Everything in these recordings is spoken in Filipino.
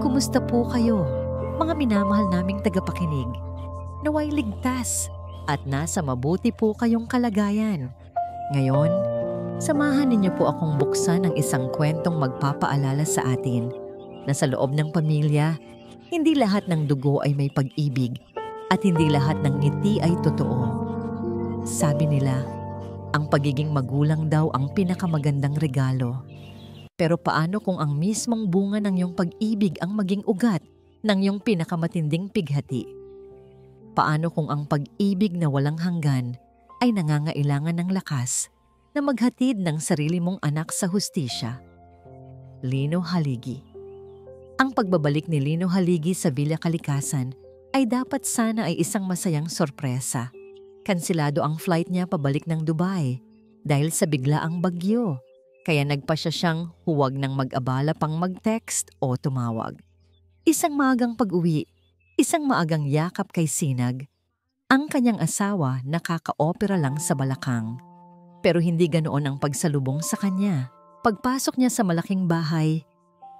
Kumusta po kayo, mga minamahal naming tagapakinig? Naway ligtas at nasa mabuti po kayong kalagayan. Ngayon, samahan ninyo po akong buksan ang isang kwentong magpapaalala sa atin na sa loob ng pamilya, hindi lahat ng dugo ay may pag-ibig at hindi lahat ng ngiti ay totoo. Sabi nila, ang pagiging magulang daw ang pinakamagandang regalo. Pero paano kung ang mismong bunga ng iyong pag-ibig ang maging ugat ng iyong pinakamatinding pighati? Paano kung ang pag-ibig na walang hanggan ay nangangailangan ng lakas na maghatid ng sarili mong anak sa hustisya? Lino Haligi. Ang pagbabalik ni Lino Haligi sa Villa Kalikasan ay dapat sana ay isang masayang sorpresa. Kansilado ang flight niya pabalik ng Dubai dahil sa biglaang bagyo. Kaya nagpa siya siyang huwag nang mag-abala pang mag-text o tumawag. Isang maagang pag-uwi, isang maagang yakap kay Sinag. Ang kanyang asawa nakaka-opera lang sa balakang. Pero hindi ganoon ang pagsalubong sa kanya. Pagpasok niya sa malaking bahay,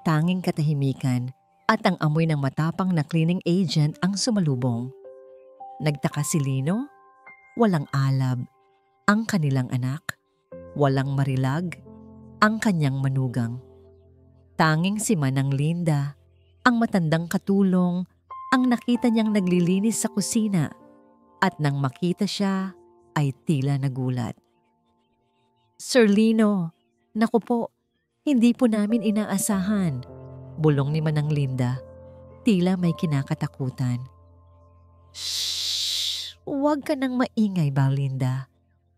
tanging katahimikan at ang amoy ng matapang na cleaning agent ang sumalubong. Nagtaka si Lino, walang alab ang kanilang anak, walang marilag ang kanyang manugang. Tanging si Manang Linda, ang matandang katulong, ang nakita niyang naglilinis sa kusina at nang makita siya ay tila nagulat. Sir Lino, naku po, hindi po namin inaasahan, bulong ni Manang Linda, tila may kinakatakutan. Shhh! Huwag ka nang maingay, Balinda.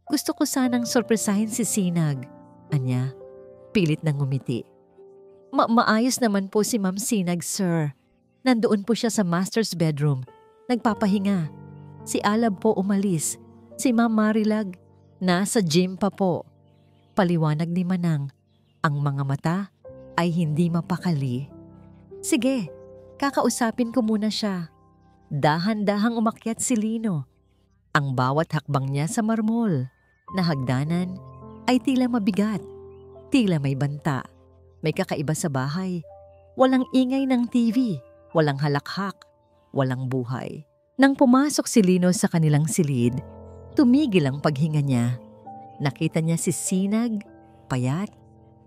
Gusto ko sanang sorpresahin si Sinag, anya. Pilit na ngumiti. Maayos naman po si Ma'am Sinag, sir. Nandoon po siya sa master's bedroom. Nagpapahinga. Si Alab po umalis. Si Ma'am Marilag, nasa gym pa po. Paliwanag ni Manang, ang mga mata ay hindi mapakali. Sige, kakausapin ko muna siya. Dahan-dahang umakyat si Lino. Ang bawat hakbang niya sa marmol na hagdanan ay tila mabigat. Tila may banta, may kakaiba sa bahay. Walang ingay ng TV, walang halakhak, walang buhay. Nang pumasok si Lino sa kanilang silid, tumigil ang paghinga niya. Nakita niya si Sinag, payat,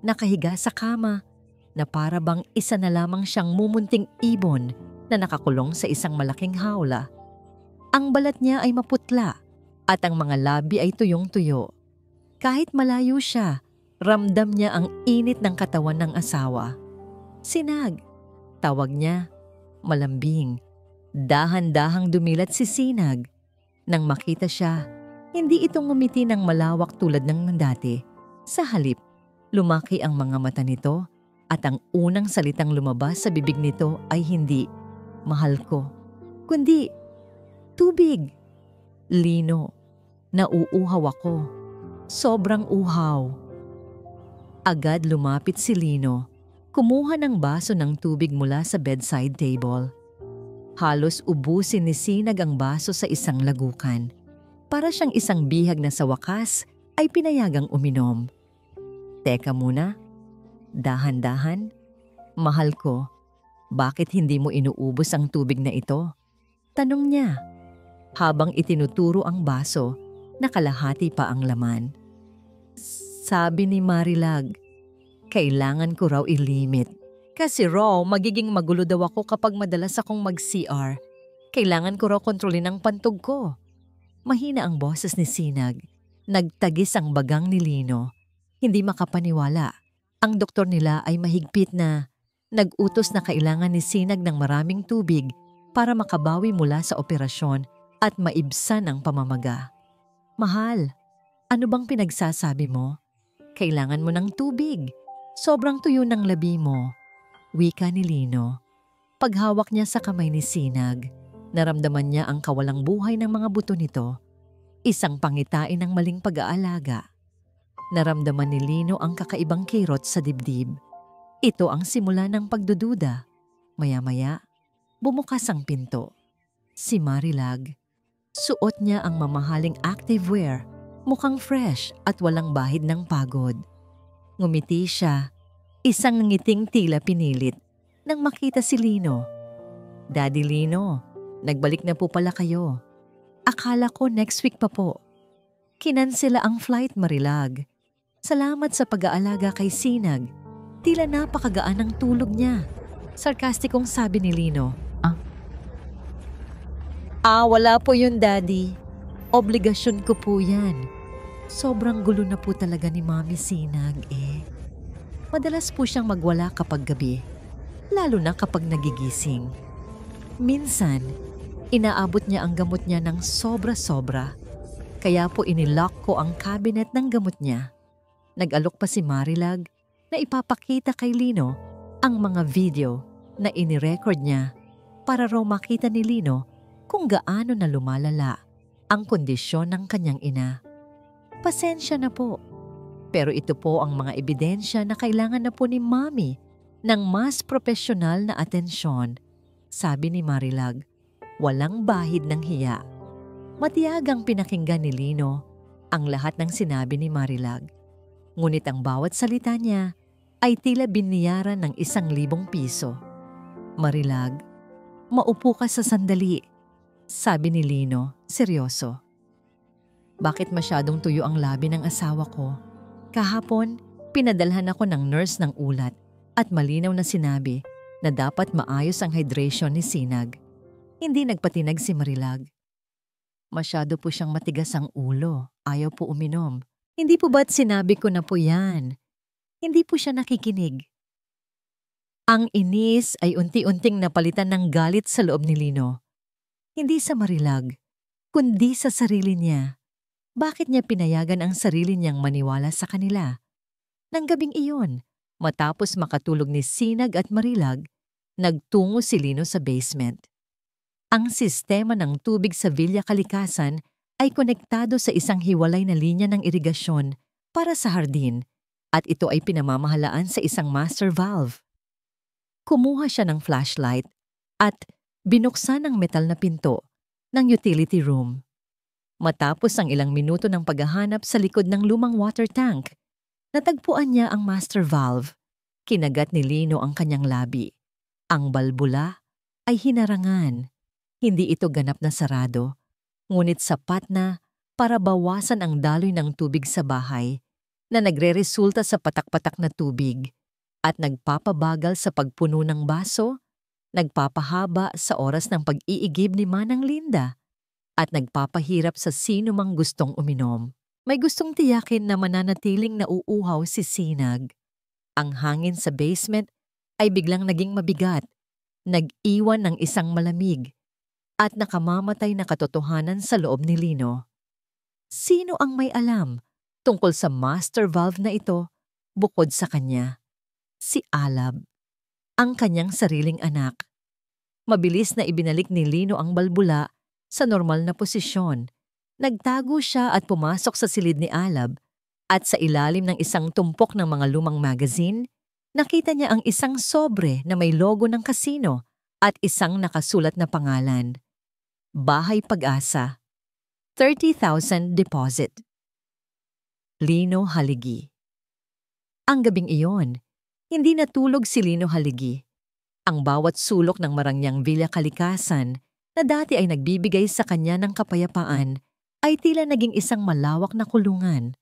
nakahiga sa kama, na para bang isa na lamang siyang mumunting ibon na nakakulong sa isang malaking hawla. Ang balat niya ay maputla at ang mga labi ay tuyong-tuyo. Kahit malayo siya, ramdam niya ang init ng katawan ng asawa. Sinag, tawag niya, malambing. Dahan-dahang dumilat si Sinag. Nang makita siya, hindi ito ngumiti ng malawak tulad ng dati. Sa halip, lumaki ang mga mata nito at ang unang salitang lumabas sa bibig nito ay hindi, mahal ko, kundi, tubig. Lino, nauuhaw ako. Sobrang uhaw. Agad lumapit si Lino, kumuha ng baso ng tubig mula sa bedside table. Halos ubusin ni Sinag ang baso sa isang lagukan. Para siyang isang bihag na sa wakas ay pinayagang uminom. Teka muna, dahan-dahan, mahal ko, bakit hindi mo inuubos ang tubig na ito? Tanong niya, habang itinuturo ang baso na kalahati pa ang laman. Sabi ni Marilag, kailangan ko raw ilimit. Kasi raw, magiging magulo daw ako kapag madalas akong mag-CR. Kailangan ko raw kontrolin ang pantog ko. Mahina ang boses ni Sinag. Nagtagis ang bagang ni Lino. Hindi makapaniwala. Ang doktor nila ay mahigpit na nag-utos na kailangan ni Sinag ng maraming tubig para makabawi mula sa operasyon at maibsan ang pamamaga. Mahal, ano bang pinagsasabi mo? Kailangan mo ng tubig. Sobrang tuyo ng labi mo. Wika ni Lino. Paghawak niya sa kamay ni Sinag, naramdaman niya ang kawalang buhay ng mga buto nito. Isang pangitain ng maling pag-aalaga. Naramdaman ni Lino ang kakaibang kirot sa dibdib. Ito ang simula ng pagdududa. Maya-maya, bumukas ang pinto. Si Marilag. Suot niya ang mamahaling activewear. Mukhang fresh at walang bahid ng pagod. Ngumiti siya, isang ngiting tila pinilit nang makita si Lino. "Daddy Lino, nagbalik na po pala kayo. Akala ko next week pa po." Kinansela ang flight, Marilag. Salamat sa pag-aalaga kay Sinag. Tila napakagaan ng tulog niya. Sarkastikong sabi ni Lino. Wala po yun, Daddy. Obligasyon ko po yan. Sobrang gulo na po talaga ni Mami Sinag eh. Madalas po siyang magwala kapag gabi, lalo na kapag nagigising. Minsan, inaabot niya ang gamot niya ng sobra-sobra. Kaya po inilock ko ang cabinet ng gamot niya. Nag-alok pa si Marilag na ipapakita kay Lino ang mga video na inirecord niya para raw makita ni Lino kung gaano na lumalala ang kondisyon ng kanyang ina. Pasensya na po. Pero ito po ang mga ebidensya na kailangan na po ni Mami ng mas propesyonal na atensyon, sabi ni Marilag. Walang bahid ng hiya. Matiyagang pinakinggan ni Lino ang lahat ng sinabi ni Marilag. Ngunit ang bawat salita niya ay tila biniyaran ng 1,000 piso. Marilag, maupo ka sa sandali, sabi ni Lino, seryoso. Bakit masyadong tuyo ang labi ng asawa ko? Kahapon, pinadalhan ako ng nurse ng ulat at malinaw na sinabi na dapat maayos ang hydration ni Sinag. Hindi nagpatinag si Marilag. Masyado po siyang matigas ang ulo, ayaw po uminom. Hindi po ba't sinabi ko na po yan? Hindi po siya nakikinig. Ang inis ay unti-unting napalitan ng galit sa loob ni Lino. Hindi sa Marilag, kundi sa sarili niya. Bakit niya pinayagan ang sarili niyang maniwala sa kanila? Nang gabing iyon, matapos makatulog ni Sinag at Marilag, nagtungo si Lino sa basement. Ang sistema ng tubig sa Villa Kalikasan ay konektado sa isang hiwalay na linya ng irigasyon para sa hardin at ito ay pinamamahalaan sa isang master valve. Kumuha siya ng flashlight at binuksan ang metal na pinto ng utility room. Matapos ang ilang minuto ng paghahanap sa likod ng lumang water tank, natagpuan niya ang master valve. Kinagat ni Lino ang kanyang labi. Ang balbula ay hinarangan. Hindi ito ganap na sarado, ngunit sapat na para bawasan ang daloy ng tubig sa bahay na nagreresulta sa patak-patak na tubig at nagpapabagal sa pagpuno ng baso, nagpapahaba sa oras ng pag-iigib ni Manang Linda, at nagpapahirap sa sino mang gustong uminom. May gustong tiyakin na mananatiling nauuhaw si Sinag. Ang hangin sa basement ay biglang naging mabigat, nag-iwan ng isang malamig, at nakamamatay na katotohanan sa loob ni Lino. Sino ang may alam tungkol sa master valve na ito bukod sa kanya? Si Alab, ang kanyang sariling anak. Mabilis na ibinalik ni Lino ang balbula sa normal na posisyon. Nagtago siya at pumasok sa silid ni Alab at sa ilalim ng isang tumpok ng mga lumang magazine, nakita niya ang isang sobre na may logo ng kasino at isang nakasulat na pangalan. Bahay Pag-asa. 30,000 deposit. Lino Haligi. Ang gabing iyon, hindi natulog si Lino Haligi. Ang bawat sulok ng marangyang Villa Kalikasan na dati ay nagbibigay sa kanya ng kapayapaan ay tila naging isang malawak na kulungan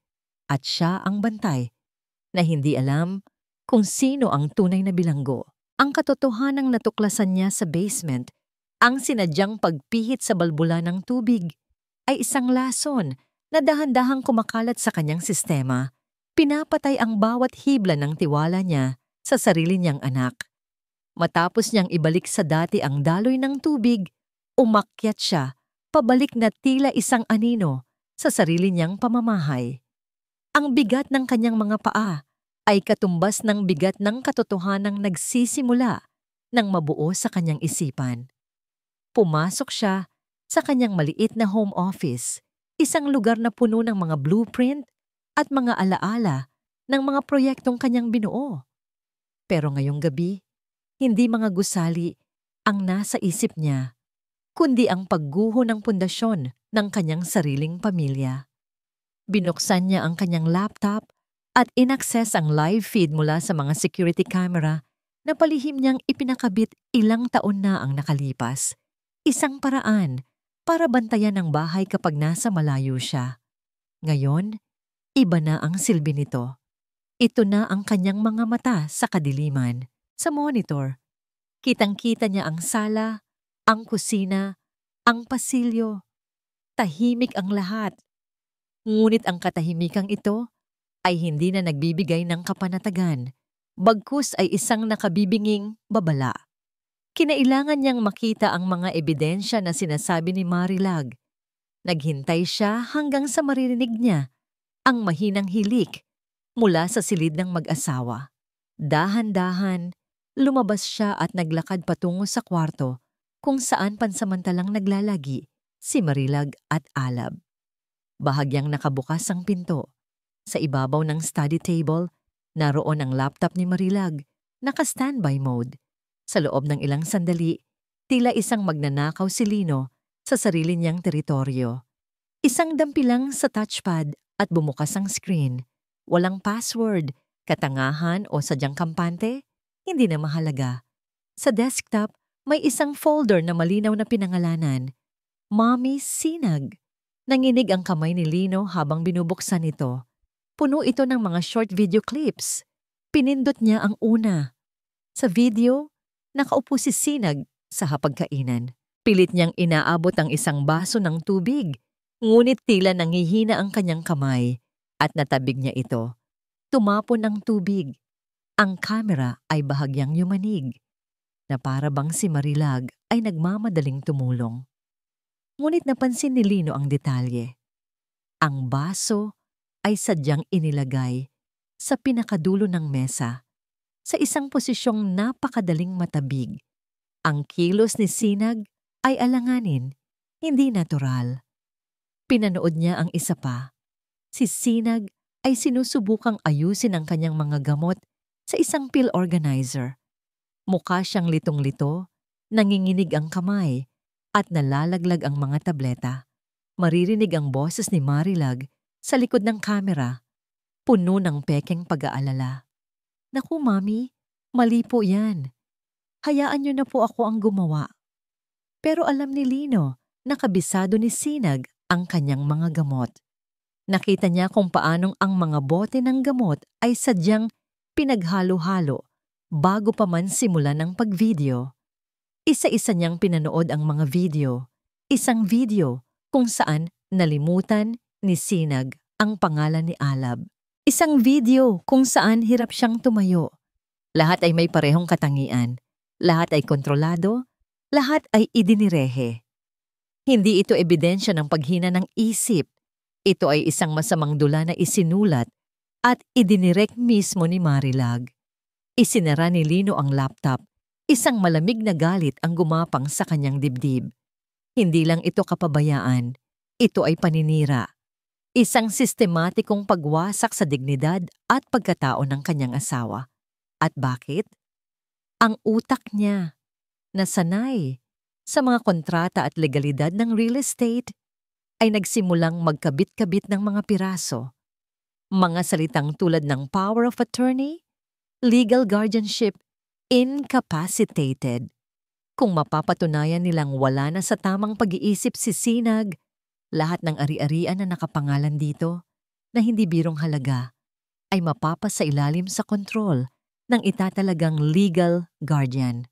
at siya ang bantay na hindi alam kung sino ang tunay na bilanggo. Ang katotohanang natuklasan niya sa basement, ang sinadyang pagpihit sa balbula ng tubig, ay isang lason na dahan-dahang kumakalat sa kanyang sistema. Pinapatay ang bawat hibla ng tiwala niya sa sarili niyang anak. Matapos niyang ibalik sa dati ang daloy ng tubig, umakyat siya, pabalik na tila isang anino sa sarili niyang pamamahay. Ang bigat ng kanyang mga paa ay katumbas ng bigat ng katotohanang nagsisimula ng mabuo sa kanyang isipan. Pumasok siya sa kanyang maliit na home office, isang lugar na puno ng mga blueprint at mga alaala ng mga proyektong kanyang binuo. Pero ngayong gabi, hindi mga gusali ang nasa isip niya, kundi ang pagguho ng pundasyon ng kanyang sariling pamilya. Binuksan niya ang kanyang laptop at inaccess ang live feed mula sa mga security camera Napalihim niyang ipinakabit ilang taon na ang nakalipas. Isang paraan para bantayan ang bahay kapag nasa malayo siya. Ngayon, iba na ang silbi nito. Ito na ang kanyang mga mata sa kadiliman, sa monitor. Kitang-kita niya ang sala, ang kusina, ang pasilyo. Tahimik ang lahat. Ngunit ang katahimikang ito ay hindi na nagbibigay ng kapanatagan. Bagkus ay isang nakabibinging babala. Kinailangan niyang makita ang mga ebidensya na sinasabi ni Marilag. Naghintay siya hanggang sa maririnig niya ang mahinang hilik mula sa silid ng mag-asawa. Dahan-dahan, lumabas siya at naglakad patungo sa kwarto kung saan pansamantalang naglalagi si Marilag at Alab. Bahagyang nakabukas ang pinto. Sa ibabaw ng study table, naroon ang laptop ni Marilag, naka-standby mode. Sa loob ng ilang sandali, tila isang magnanakaw si Lino sa sarili niyang teritoryo. Isang dampi lang sa touchpad at bumukas ang screen. Walang password, katangahan o sadyang kampante, hindi na mahalaga. Sa desktop, may isang folder na malinaw na pinangalanan. Mommy Sinag. Nanginig ang kamay ni Lino habang binubuksan ito. Puno ito ng mga short video clips. Pinindot niya ang una. Sa video, nakaupo si Sinag sa hapagkainan. Pilit niyang inaabot ang isang baso ng tubig. Ngunit tila nangihina ang kanyang kamay at natabig niya ito. Tumapon ang tubig. Ang kamera ay bahagyang yumanig na para bang si Marilag ay nagmamadaling tumulong. Ngunit napansin ni Lino ang detalye. Ang baso ay sadyang inilagay sa pinakadulo ng mesa sa isang posisyong napakadaling matabig. Ang kilos ni Sinag ay alanganin, hindi natural. Pinanood niya ang isa pa. Si Sinag ay sinusubukang ayusin ang kanyang mga gamot sa isang pill organizer. Mukha siyang litong-lito, nanginginig ang kamay, at nalalaglag ang mga tableta. Maririnig ang boses ni Marilag sa likod ng kamera, puno ng pekeng pag-aalala. Naku, Mami, mali po yan. Hayaan niyo na po ako ang gumawa. Pero alam ni Lino na kabisado ni Sinag ang kanyang mga gamot. Nakita niya kung paanong ang mga bote ng gamot ay sadyang pinaghalo-halo bago pa man simulan ng pag-video. Isa-isa niyang pinanood ang mga video. Isang video kung saan nalimutan ni Sinag ang pangalan ni Alab. Isang video kung saan hirap siyang tumayo. Lahat ay may parehong katangian. Lahat ay kontrolado. Lahat ay idinirehe. Hindi ito ebidensya ng paghina ng isip. Ito ay isang masamang dula na isinulat at idinirect mismo ni Marilag. Isinara ni Lino ang laptop. Isang malamig na galit ang gumapang sa kanyang dibdib. Hindi lang ito kapabayaan. Ito ay paninira. Isang sistematikong pagwasak sa dignidad at pagkatao ng kanyang asawa. At bakit? Ang utak niya, nasanay sa mga kontrata at legalidad ng real estate, ay nagsimulang magkabit-kabit ng mga piraso. Mga salitang tulad ng power of attorney, legal guardianship, incapacitated. Kung mapapatunayan nilang wala na sa tamang pag-iisip si Sinag, lahat ng ari-arian na nakapangalan dito, na hindi birong halaga, ay mapapasailalim sa kontrol ng itatalagang legal guardian.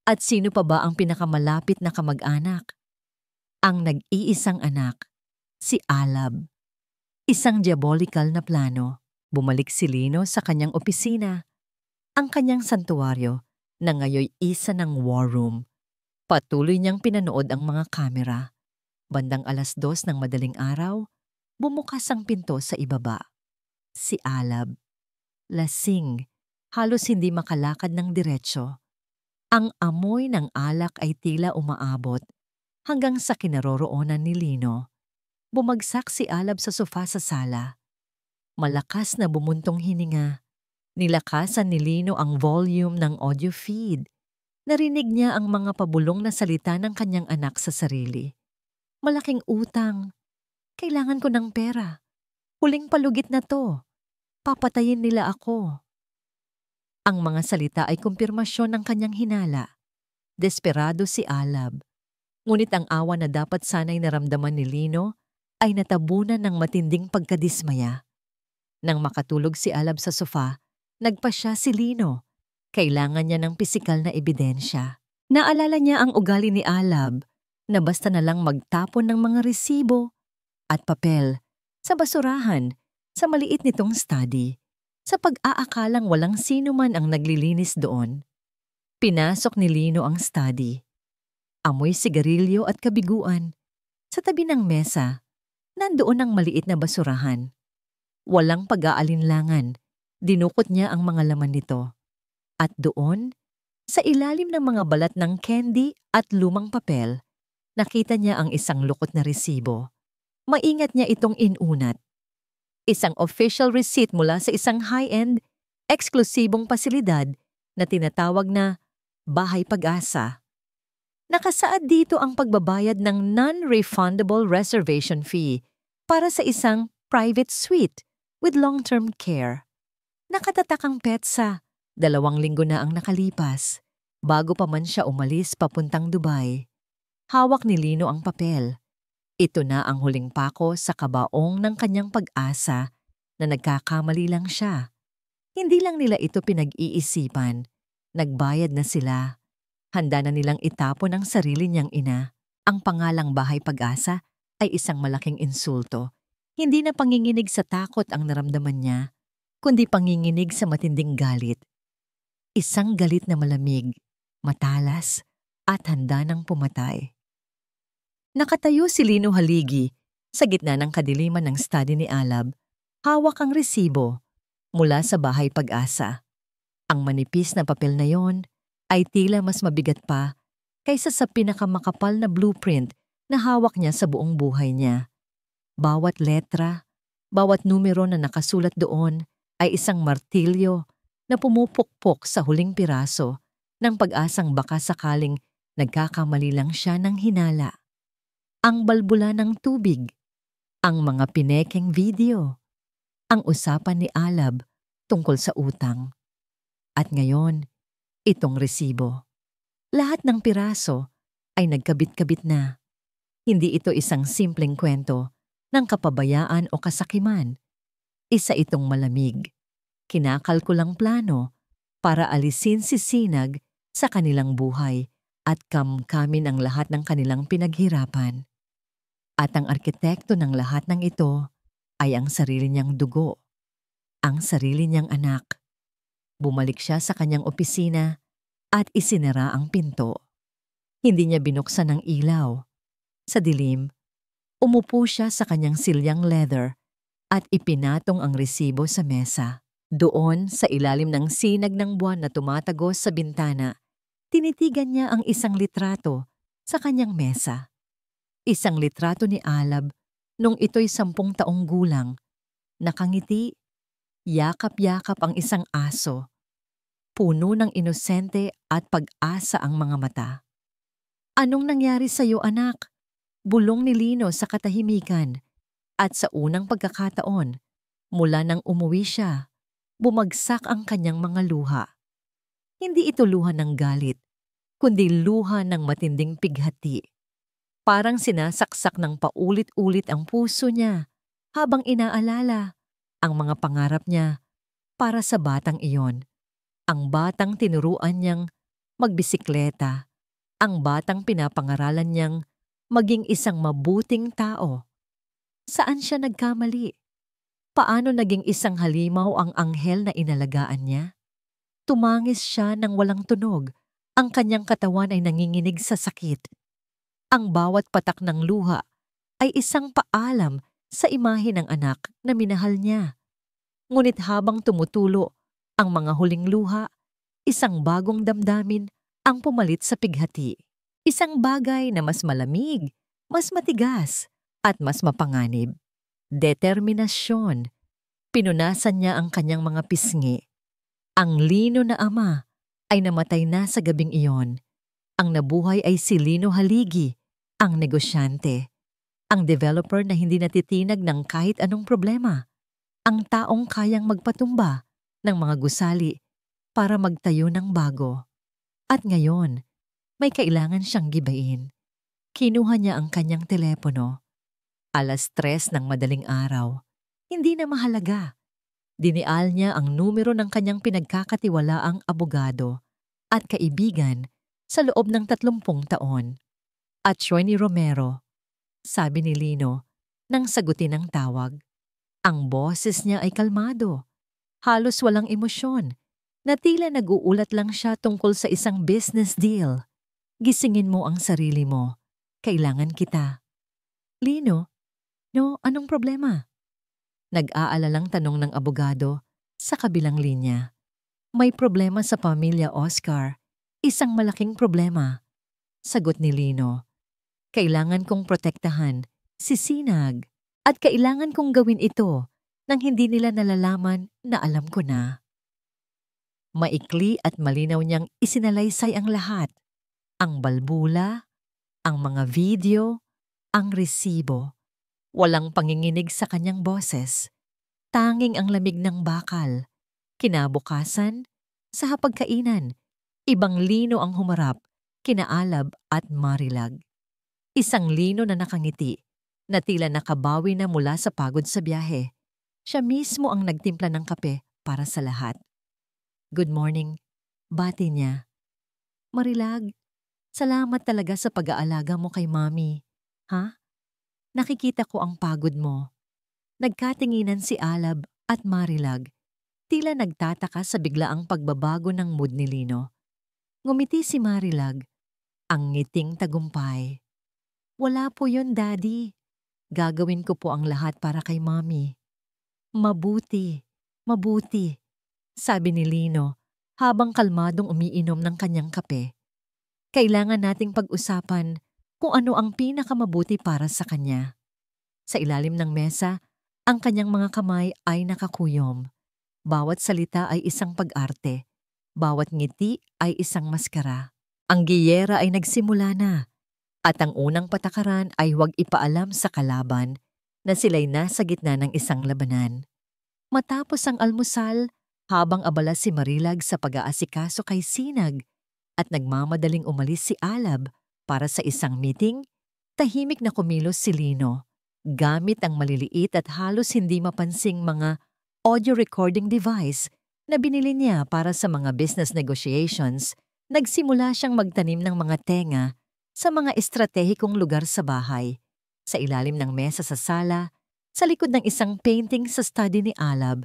At sino pa ba ang pinakamalapit na kamag-anak? Ang nag-iisang anak, si Alab. Isang diabolical na plano. Bumalik si Lino sa kanyang opisina, ang kanyang santuwaryo na ngayoy isa ng war room. Patuloy niyang pinanood ang mga kamera. Bandang 2:00 ng madaling araw, bumukas ang pinto sa ibaba. Si Alab. Lasing, halos hindi makalakad ng diretsyo. Ang amoy ng alak ay tila umaabot hanggang sa kinaroroonan ni Lino. Bumagsak si Alab sa sofa sa sala. Malakas na bumuntong hininga. Nilakasan ni Lino ang volume ng audio feed. Narinig niya ang mga pabulong na salita ng kanyang anak sa sarili. Malaking utang. Kailangan ko ng pera. Huling palugit na to. Papatayin nila ako. Ang mga salita ay kumpirmasyon ng kanyang hinala. Desperado si Alab. Ngunit ang awa na dapat sana'y naramdaman ni Lino ay natabunan ng matinding pagkadismaya. Nang makatulog si Alab sa sofa, nagpasya si Lino. Kailangan niya ng pisikal na ebidensya. Naalala niya ang ugali ni Alab na basta na lang magtapon ng mga resibo at papel sa basurahan sa maliit nitong study sa pag-aakalang walang sino man ang naglilinis doon. Pinasok ni Lino ang study. Amoy sigarilyo at kabiguan. Sa tabi ng mesa, nandoon ang maliit na basurahan. Walang pag-aalinlangan, dinukot niya ang mga laman nito. At doon, sa ilalim ng mga balat ng candy at lumang papel, nakita niya ang isang lukot na resibo. Maingat niya itong inunat. Isang official receipt mula sa isang high-end, eksklusibong pasilidad na tinatawag na Bahay Pag-asa. Nakasaad dito ang pagbabayad ng non-refundable reservation fee para sa isang private suite with long-term care. Nakatatak ang petsa, 2 linggo na ang nakalipas, bago pa man siya umalis papuntang Dubai. Hawak ni Lino ang papel. Ito na ang huling pako sa kabaong ng kanyang pag-asa na nagkakamali lang siya. Hindi lang nila ito pinag-iisipan. Nagbayad na sila. Handa na nilang itapon ang sarili niyang ina. Ang pangalang Bahay Pag-asa ay isang malaking insulto. Hindi na panginginig sa takot ang naramdaman niya, kundi panginginig sa matinding galit. Isang galit na malamig, matalas, at handa ng pumatay. Nakatayo si Lino Haligi sa gitna ng kadiliman ng study ni Alab. Hawak ang resibo mula sa Bahay Pag-asa. Ang manipis na papel na yon ay tila mas mabigat pa kaysa sa pinakamakapal na blueprint na hawak niya sa buong buhay niya. Bawat letra, bawat numero na nakasulat doon ay isang martilyo na pumupukpok sa huling piraso ng pag-asang baka sakaling nagkakamali lang siya ng hinala. Ang balbula ng tubig, ang mga pinekeng video, ang usapan ni Alab tungkol sa utang. At ngayon, itong resibo. Lahat ng piraso ay nagkabit-kabit na. Hindi ito isang simpleng kwento ng kapabayaan o kasakiman. Isa itong malamig, kinakalkulang plano para alisin si Sinag sa kanilang buhay at kamkamin ang lahat ng kanilang pinaghirapan. At ang arkitekto ng lahat ng ito ay ang sarili niyang dugo, ang sarili niyang anak. Bumalik siya sa kanyang opisina at isinara ang pinto. Hindi niya binuksan ang ilaw. Sa dilim, umupo siya sa kanyang silyang leather at ipinatong ang resibo sa mesa. Doon, sa ilalim ng sinag ng buwan na tumatagos sa bintana, tinitigan niya ang isang litrato sa kanyang mesa. Isang litrato ni Alab nung ito'y 10 taong gulang. Nakangiti, yakap-yakap ang isang aso. Puno ng inosente at pag-asa ang mga mata. Anong nangyari sa iyo, anak? Bulong ni Lino sa katahimikan. At sa unang pagkakataon, mula nang umuwi siya, bumagsak ang kanyang mga luha. Hindi ito luha ng galit, kundi luha ng matinding pighati. Parang sinasaksak ng paulit-ulit ang puso niya habang inaalala ang mga pangarap niya para sa batang iyon. Ang batang tinuruan niyang magbisikleta, ang batang pinapangaralan niyang maging isang mabuting tao. Saan siya nagkamali? Paano naging isang halimaw ang anghel na inalagaan niya? Tumangis siya ng walang tunog, ang kanyang katawan ay nanginginig sa sakit. Ang bawat patak ng luha ay isang paalam sa imahe ng anak na minahal niya. Ngunit habang tumutulo ang mga huling luha, isang bagong damdamin ang pumalit sa pighati. Isang bagay na mas malamig, mas matigas, at mas mapanganib. Determinasyon. Pinunasan niya ang kanyang mga pisngi. Ang Lino na ama ay namatay na sa gabing iyon. Ang nabuhay ay si Lino Haligi, ang negosyante. Ang developer na hindi natitinag ng kahit anong problema. Ang taong kayang magpatumba ng mga gusali para magtayo ng bago. At ngayon, may kailangan siyang gibain. Kinuha niya ang kanyang telepono. 3:00 ng madaling araw. Hindi na mahalaga. Dinial niya ang numero ng kanyang pinagkakatiwalaang abogado at kaibigan sa loob ng 30 taon. Attorney Romero, sabi ni Lino nang sagutin ang tawag. Ang boses niya ay kalmado. Halos walang emosyon, na tila nag-uulat lang siya tungkol sa isang business deal. Gisingin mo ang sarili mo. Kailangan kita. Lino, no, anong problema? Nag-aalalang tanong ng abogado sa kabilang linya. May problema sa pamilya, Oscar. Isang malaking problema. Sagot ni Lino. Kailangan kong protektahan si Sinag at kailangan kong gawin ito nang hindi nila nalalaman na alam ko na. Maikli at malinaw niyang isinalaysay ang lahat. Ang balbula, ang mga video, ang resibo. Walang panginginig sa kanyang boses. Tanging ang lamig ng bakal. Kinabukasan, sa hapagkainan, ibang Lino ang humarap, kina Alab at Marilag. Isang Lino na nakangiti, na tila nakabawi na mula sa pagod sa biyahe. Siya mismo ang nagtimpla ng kape para sa lahat. Good morning, bati niya. Marilag, salamat talaga sa pag-aalaga mo kay Mami. Ha? Nakikita ko ang pagod mo. Nagkatinginan si Alab at Marilag. Tila nagtataka sa biglaang pagbabago ng mood ni Lino. Ngumiti si Marilag. Ang ngiting tagumpay. Wala po yun, Daddy. Gagawin ko po ang lahat para kay Mami. Mabuti, mabuti, sabi ni Lino habang kalmadong umiinom ng kanyang kape. Kailangan nating pag-usapan kung ano ang pinakamabuti para sa kanya. Sa ilalim ng mesa, ang kanyang mga kamay ay nakakuyom. Bawat salita ay isang pag-arte. Bawat ngiti ay isang maskara. Ang giyera ay nagsimula na. At ang unang patakaran ay huwag ipaalam sa kalaban na sila'y nasa gitna ng isang labanan. Matapos ang almusal, habang abala si Marilag sa pag-aasikaso kay Sinag at nagmamadaling umalis si Alab para sa isang meeting, tahimik na kumilos si Lino, gamit ang maliliit at halos hindi mapansing mga audio recording device na binili niya para sa mga business negotiations. Nagsimula siyang magtanim ng mga tenga sa mga estratehikong lugar sa bahay, sa ilalim ng mesa sa sala, sa likod ng isang painting sa study ni Alab,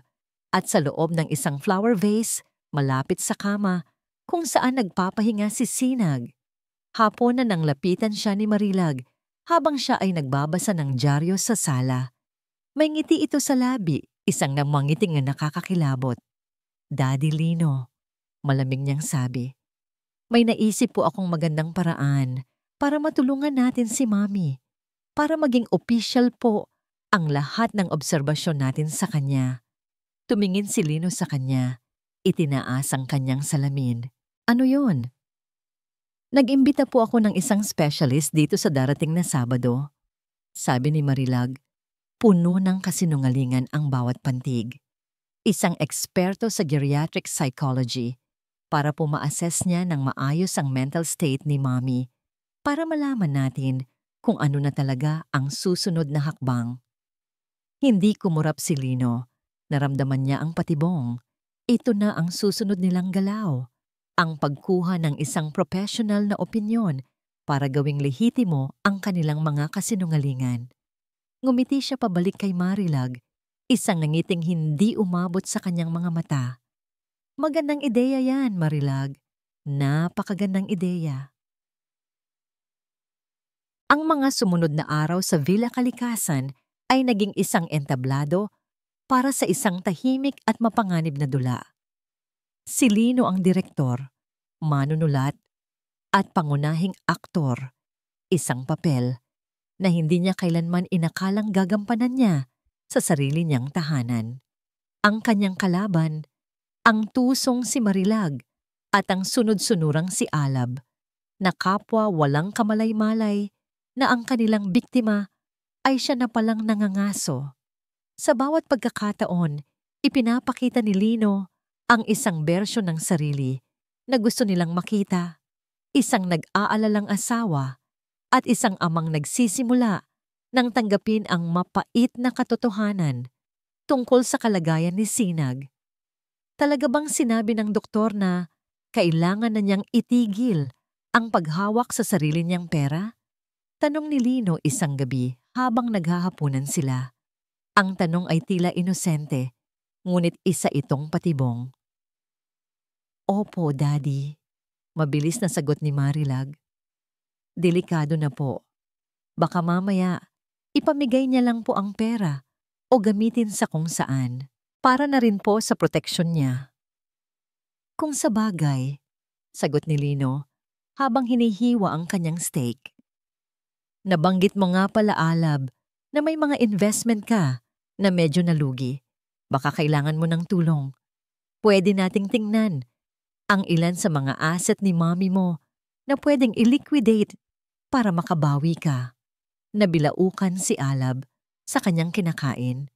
at sa loob ng isang flower vase malapit sa kama kung saan nagpapahinga si Sinag. Hapon na nang lapitan siya ni Marilag habang siya ay nagbabasa ng dyaryo sa sala. May ngiti ito sa labi, isang namangiting na nakakakilabot. Daddy Lino, malamig niyang sabi. May naisip po akong magandang paraan para matulungan natin si Mami, para maging official po ang lahat ng obserbasyon natin sa kanya. Tumingin si Lino sa kanya, itinaas ang kanyang salamin. Ano yon? Nag-imbita po ako ng isang specialist dito sa darating na Sabado. Sabi ni Marilag, puno ng kasinungalingan ang bawat pantig. Isang eksperto sa geriatric psychology para po ma-assess niya ng maayos ang mental state ni Mami para malaman natin kung ano na talaga ang susunod na hakbang. Hindi kumurap si Lino. Naramdaman niya ang patibong. Ito na ang susunod nilang galaw. Ang pagkuha ng isang professional na opinyon para gawing lehitimo ang kanilang mga kasinungalingan. Ngumiti siya pabalik kay Marilag, isang nangiting hindi umabot sa kanyang mga mata. Magandang ideya yan, Marilag. Napakagandang ideya. Ang mga sumunod na araw sa Villa Kalikasan ay naging isang entablado para sa isang tahimik at mapanganib na dula. Si Lino ang direktor, manunulat, at pangunahing aktor, isang papel na hindi niya kailanman inakalang gagampanan niya sa sarili niyang tahanan. Ang kanyang kalaban, ang tusong si Marilag at ang sunod-sunurang si Alab, na kapwa walang kamalay-malay na ang kanilang biktima ay siya na palang nangangaso. Sa bawat pagkakataon, ipinapakita ni Lino ang isang bersyon ng sarili na gusto nilang makita, isang nag-aalalang asawa at isang amang nagsisimula nang tanggapin ang mapait na katotohanan tungkol sa kalagayan ni Sinag. Talaga bang sinabi ng doktor na kailangan na niyang itigil ang paghawak sa sarili niyang pera? Tanong ni Lino isang gabi habang naghahapunan sila. Ang tanong ay tila inosente, ngunit isa itong patibong. Opo, Daddy. Mabilis na sagot ni Marilag. Delikado na po. Baka mamaya, ipamigay niya lang po ang pera o gamitin sa kung saan para na rin po sa proteksyon niya. Kung sa bagay, sagot ni Lino habang hinihiwa ang kanyang steak. Nabanggit mo nga pala, Alab, na may mga investment ka na medyo nalugi. Baka kailangan mo ng tulong. Pwede nating tingnan ang ilan sa mga asset ni mommy mo na pwedeng i-liquidate para makabawi ka. Nabilaukan si Alab sa kanyang kinakain.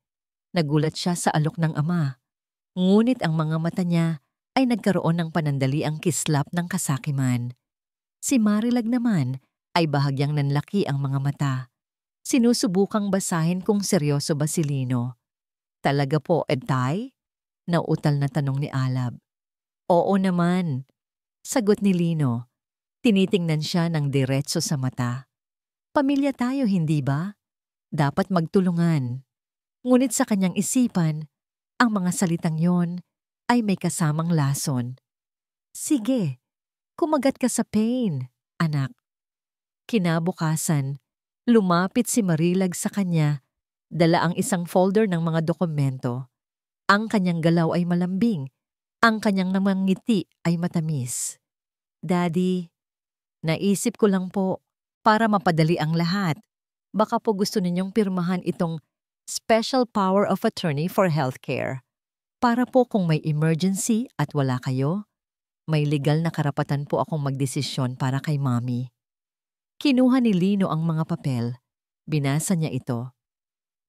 Nagulat siya sa alok ng ama. Ngunit ang mga mata niya ay nagkaroon ng panandaliang kislap ng kasakiman. Si Marilag naman ay bahagyang nanlaki ang mga mata. Sinusubukang basahin kung seryoso ba si Lino. Talaga po, Edtay? Nauutal na tanong ni Alab. Oo naman, sagot ni Lino. Tinitingnan siya ng diretso sa mata. Pamilya tayo, hindi ba? Dapat magtulungan. Ngunit sa kanyang isipan, ang mga salitang yon ay may kasamang lason. Sige, kumagat ka sa pain, anak. Kinabukasan, lumapit si Marilag sa kanya, dala ang isang folder ng mga dokumento. Ang kanyang galaw ay malambing, ang kanyang namang ngiti ay matamis. Daddy, naisip ko lang po para mapadali ang lahat. Baka po gusto ninyong pirmahan itong Special Power of Attorney for Healthcare. Para po kung may emergency at wala kayo, may legal na karapatan po akong magdesisyon para kay Mommy. Kinuha ni Lino ang mga papel. Binasa niya ito.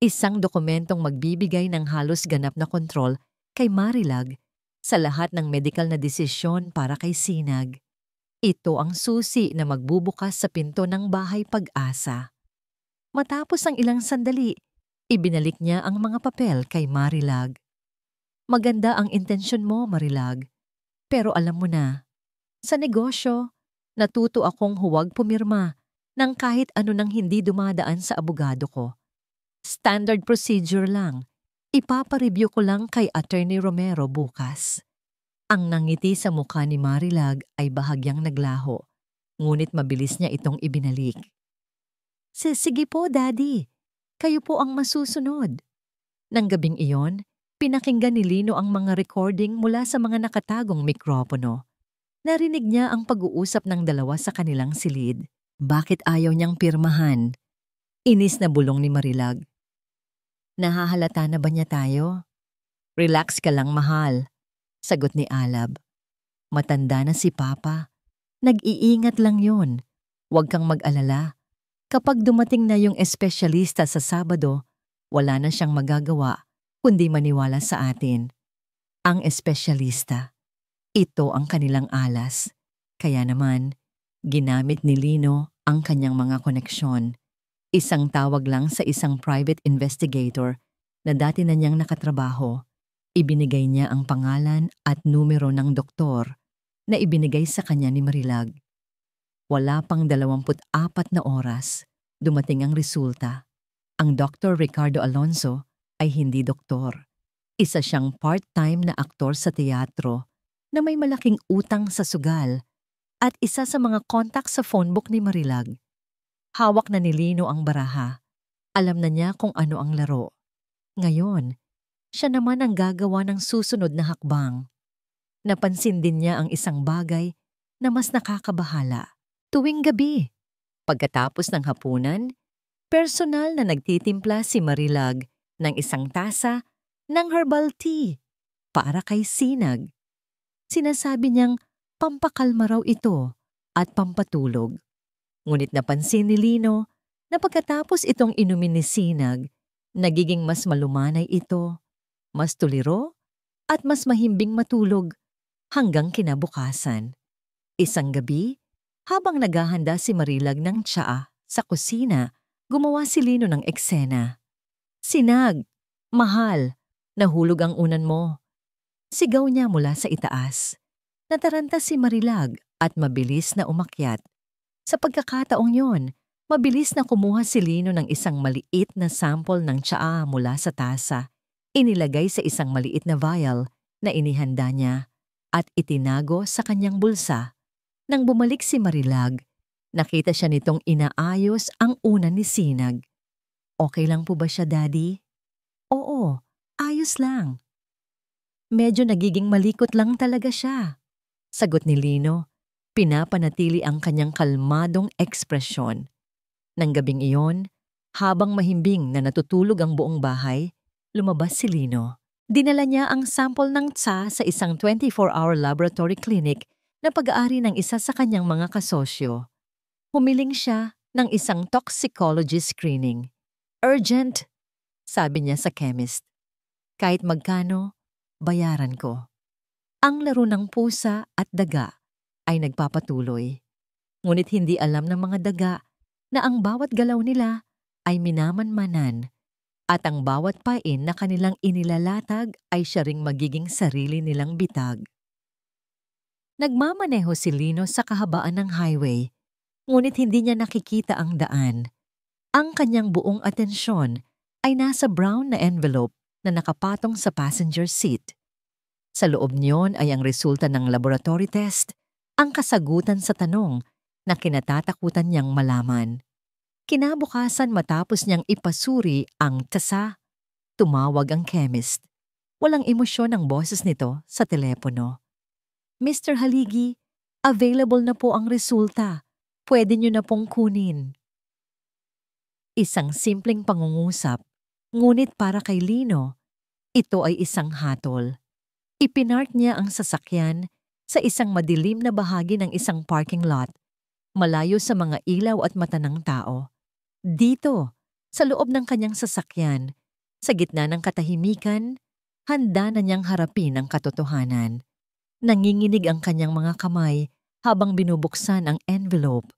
Isang dokumentong magbibigay ng halos ganap na kontrol kay Marilag sa lahat ng medical na desisyon para kay Sinag. Ito ang susi na magbubukas sa pinto ng bahay Pag-asa. Matapos ang ilang sandali, ibinalik niya ang mga papel kay Marilag. Maganda ang intensyon mo, Marilag. Pero alam mo na, sa negosyo, natuto akong huwag pumirma ng kahit ano nang hindi dumadaan sa abogado ko. Standard procedure lang. Ipapareview ko lang kay Attorney Romero bukas. Ang nangiti sa mukha ni Marilag ay bahagyang naglaho, ngunit mabilis niya itong ibinalik. Sige po, Daddy. Kayo po ang masusunod. Nang gabing iyon, pinakinggan ni Lino ang mga recording mula sa mga nakatagong mikropono. Narinig niya ang pag-uusap ng dalawa sa kanilang silid. Bakit ayaw niyang pirmahan? Inis na bulong ni Marilag. Nahahalata na ba niya tayo? Relax ka lang, mahal, sagot ni Alab. Matanda na si Papa. Nag-iingat lang yon. Huwag kang mag-alala. Kapag dumating na yung espesyalista sa Sabado, wala na siyang magagawa kundi maniwala sa atin. Ang espesyalista. Ito ang kanilang alas. Kaya naman, ginamit ni Lino ang kanyang mga koneksyon. Isang tawag lang sa isang private investigator na dati na niyang nakatrabaho. Ibinigay niya ang pangalan at numero ng doktor na ibinigay sa kanya ni Marilag. Wala pang 24 na oras, dumating ang resulta. Ang Dr. Ricardo Alonso ay hindi doktor. Isa siyang part-time na aktor sa teatro na may malaking utang sa sugal at isa sa mga kontak sa phonebook ni Marilag. Hawak na ni Lino ang baraha. Alam na niya kung ano ang laro. Ngayon, siya naman ang gagawa ng susunod na hakbang. Napansin din niya ang isang bagay na mas nakakabahala. Tuwing gabi, pagkatapos ng hapunan, personal na nagtitimpla si Marilag ng isang tasa ng herbal tea para kay Sinag. Sinasabi niyang pampakalma raw ito at pampatulog. Ngunit napansin ni Lino na pagkatapos itong inumin ni Sinag, nagiging mas malumanay ito, mas tuliro, at mas mahimbing matulog hanggang kinabukasan. Isang gabi, habang naghahanda si Marilag ng tsaa sa kusina, gumawa si Lino ng eksena. "Sinag, mahal, nahulog ang unan mo." Sigaw niya mula sa itaas. Nataranta si Marilag at mabilis na umakyat. Sa pagkakataong yon, mabilis na kumuha si Lino ng isang maliit na sample ng tsaa mula sa tasa. Inilagay sa isang maliit na vial na inihanda niya at itinago sa kanyang bulsa. Nang bumalik si Marilag, nakita siya nitong inaayos ang unan ni Sinag. "Okay lang po ba siya, Daddy?" "Oo, ayos lang." "Medyo nagiging malikot lang talaga siya," sagot ni Lino. Pinapanatili ang kanyang kalmadong ekspresyon. Nang gabing iyon, habang mahimbing na natutulog ang buong bahay, lumabas si Lino. Dinala niya ang sample ng tsa sa isang 24-hour laboratory clinic na pag-aari ng isa sa kanyang mga kasosyo. Humiling siya ng isang toxicology screening. "Urgent," sabi niya sa chemist. "Kahit magkano, bayaran ko." Ang laro ng pusa at daga ay nagpapatuloy. Ngunit hindi alam ng mga daga na ang bawat galaw nila ay minamanmanan at ang bawat pain na kanilang inilalatag ay siya ring magiging sarili nilang bitag. Nagmamaneho si Lino sa kahabaan ng highway, ngunit hindi niya nakikita ang daan. Ang kanyang buong atensyon ay nasa brown na envelope na nakapatong sa passenger seat. Sa loob niyon ay ang resulta ng laboratory test, ang kasagutan sa tanong na kinatatakutan niyang malaman. Kinabukasan matapos niyang ipasuri ang tasa, tumawag ang chemist. Walang emosyon ang boses nito sa telepono. "Mr. Haligi, available na po ang resulta. Pwede niyo na pong kunin." Isang simpleng pangungusap, ngunit para kay Lino, ito ay isang hatol. Ipinark niya ang sasakyan sa isang madilim na bahagi ng isang parking lot, malayo sa mga ilaw at mata ng tao. Dito, sa loob ng kanyang sasakyan, sa gitna ng katahimikan, handa na niyang harapin ang katotohanan. Nanginginig ang kanyang mga kamay habang binubuksan ang envelope.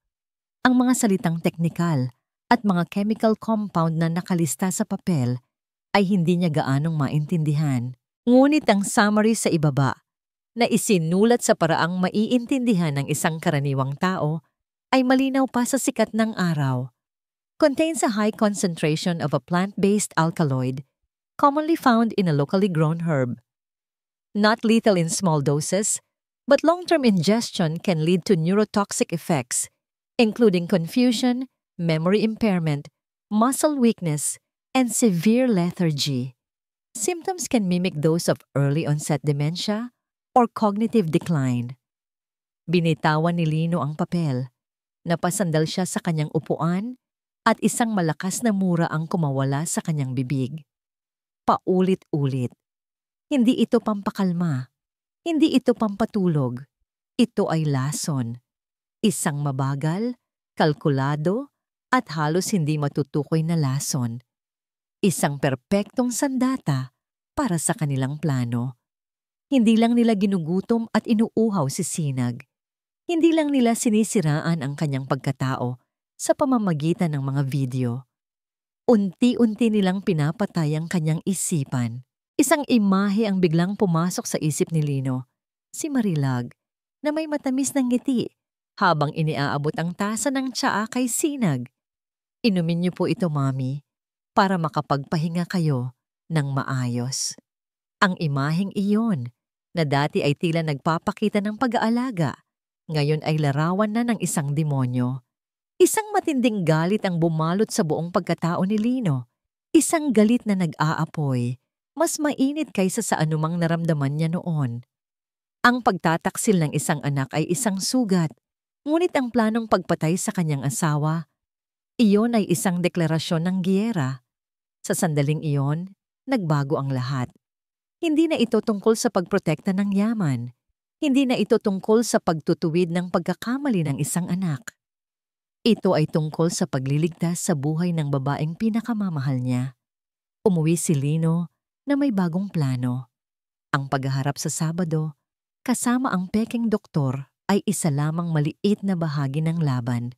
Ang mga salitang teknikal at mga chemical compound na nakalista sa papel ay hindi niya gaanong maintindihan. Ngunit ang summary sa ibaba, na isinulat sa paraang maiintindihan ng isang karaniwang tao, ay malinaw pa sa sikat ng araw. Contains a high concentration of a plant-based alkaloid commonly found in a locally grown herb. Not lethal in small doses, but long-term ingestion can lead to neurotoxic effects, including confusion, memory impairment, muscle weakness, and severe lethargy. Symptoms can mimic those of early-onset dementia or cognitive decline. Binitawan ni Lino ang papel. Napasandal siya sa kanyang upuan at isang malakas na mura ang kumawala sa kanyang bibig. Paulit-ulit. Hindi ito pampakalma. Hindi ito pampatulog. Ito ay lason. Isang mabagal, kalkulado, at halos hindi matutukoy na lason. Isang perpektong sandata para sa kanilang plano. Hindi lang nila ginugutom at inuuhaw si Sinag. Hindi lang nila sinisiraan ang kanyang pagkatao sa pamamagitan ng mga video. Unti-unti nilang pinapatay ang kanyang isipan. Isang imahe ang biglang pumasok sa isip ni Lino, si Marilag, na may matamis ng ngiti habang iniaabot ang tasa ng tsaa kay Sinag. "Inumin niyo po ito, Mami, para makapagpahinga kayo ng maayos." Ang imaheng iyon, na dati ay tila nagpapakita ng pag-aalaga, ngayon ay larawan na ng isang demonyo. Isang matinding galit ang bumalot sa buong pagkatao ni Lino. Isang galit na nag-aapoy, mas mainit kaysa sa anumang naramdaman niya noon. Ang pagtataksil ng isang anak ay isang sugat, ngunit ang planong pagpatay sa kanyang asawa, iyon ay isang deklarasyon ng giyera. Sa sandaling iyon, nagbago ang lahat. Hindi na ito tungkol sa pagprotekta ng yaman. Hindi na ito tungkol sa pagtutuwid ng pagkakamali ng isang anak. Ito ay tungkol sa pagliligtas sa buhay ng babaeng pinakamamahal niya. Umuwi si Lino na may bagong plano. Ang paghaharap sa Sabado, kasama ang pekeng doktor ay isa lamang maliit na bahagi ng laban.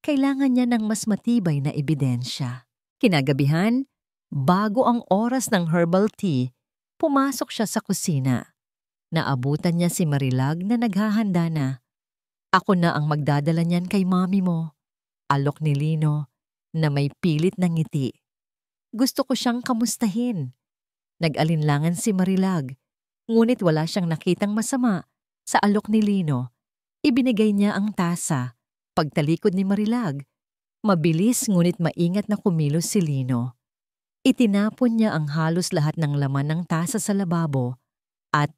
Kailangan niya ng mas matibay na ebidensya. Kinagabihan, bago ang oras ng herbal tea, pumasok siya sa kusina. Naabutan niya si Marilag na naghahanda na. Ako na ang magdadala niyan kay mami mo. Alok ni Lino na may pilit na ngiti. Gusto ko siyang kamustahin. Nag-alinlangan si Marilag, ngunit wala siyang nakitang masama sa alok ni Lino. Ibinigay niya ang tasa. Pagtalikod ni Marilag, mabilis ngunit maingat na kumilos si Lino. Itinapon niya ang halos lahat ng laman ng tasa sa lababo at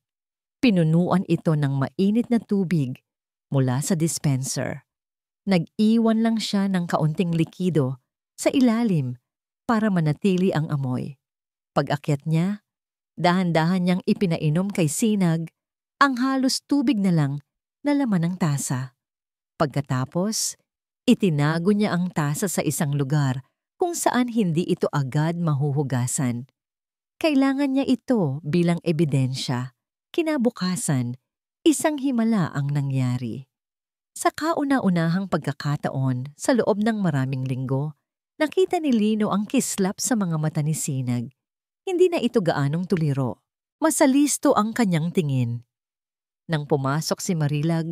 pinunuan ito ng mainit na tubig mula sa dispenser. Nag-iwan lang siya ng kaunting likido sa ilalim para manatili ang amoy. Pag-akyat niya, dahan-dahan niyang ipinainom kay Sinag ang halos tubig na lang na laman ng tasa. Pagkatapos, itinago niya ang tasa sa isang lugar kung saan hindi ito agad mahuhugasan. Kailangan niya ito bilang ebidensya. Kinabukasan, isang himala ang nangyari. Sa kauna-unahang pagkakataon sa loob ng maraming linggo, nakita ni Lino ang kislap sa mga mata ni Sinag. Hindi na ito gaanong tuliro. Masalisto ang kanyang tingin. Nang pumasok si Marilag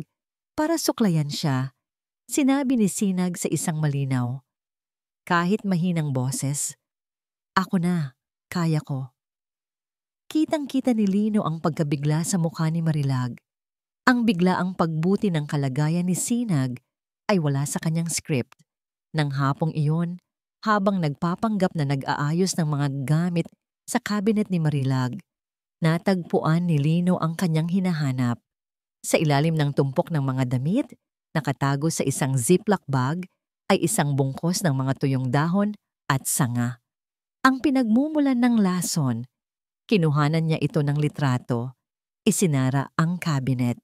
para suklayan siya, sinabi ni Sinag sa isang malinaw, kahit mahinang boses, "Ako na, kaya ko." Kitang-kita ni Lino ang pagkabigla sa mukha ni Marilag. Ang biglaang pagbuti ng kalagayan ni Sinag ay wala sa kanyang script. Nang hapong iyon, habang nagpapanggap na nag-aayos ng mga gamit sa cabinet ni Marilag, natagpuan ni Lino ang kanyang hinahanap. Sa ilalim ng tumpok ng mga damit, nakatago sa isang ziplock bag, ay isang bungkos ng mga tuyong dahon at sanga. Ang pinagmumulan ng lason, kinuhanan niya ito ng litrato, isinara ang cabinet.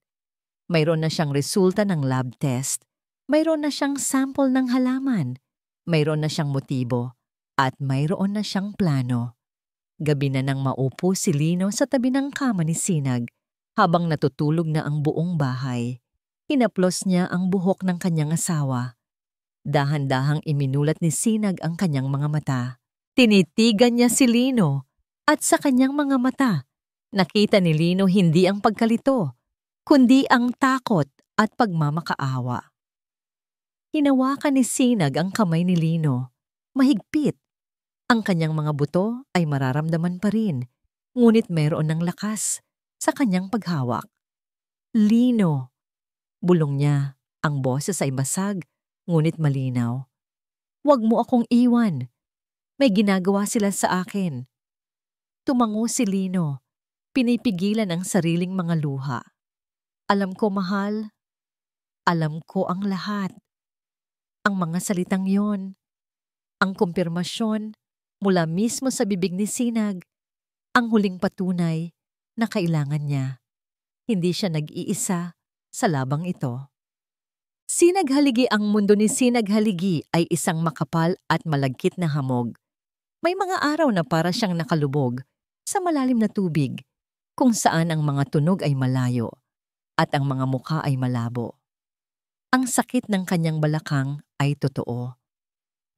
Mayroon na siyang resulta ng lab test, mayroon na siyang sample ng halaman, mayroon na siyang motibo, at mayroon na siyang plano. Gabi na nang maupo si Lino sa tabi ng kama ni Sinag habang natutulog na ang buong bahay. Hinaplos niya ang buhok ng kanyang asawa. Dahan-dahang iminulat ni Sinag ang kanyang mga mata. Tinitigan niya si Lino at sa kanyang mga mata, nakita ni Lino hindi ang pagkalito, kundi ang takot at pagmamakaawa. Hinawakan ni Sinag ang kamay ni Lino. Mahigpit. Ang kanyang mga buto ay mararamdaman pa rin, ngunit mayroon ng lakas sa kanyang paghawak. "Lino," bulong niya, ang boses ay basag, ngunit malinaw. "Huwag mo akong iwan. May ginagawa sila sa akin." Tumango si Lino, pinipigilan ang sariling mga luha. "Alam ko, mahal. Alam ko ang lahat." Ang mga salitang yon, ang kumpirmasyon mula mismo sa bibig ni Sinag, ang huling patunay na kailangan niya. Hindi siya nag-iisa sa labang ito. Sinaghaligi. Ang mundo ni Sinaghaligi ay isang makapal at malagkit na hamog. May mga araw na para siyang nakalubog sa malalim na tubig, kung saan ang mga tunog ay malayo at ang mga mukha ay malabo. Ang sakit ng kanyang balakang ay totoo.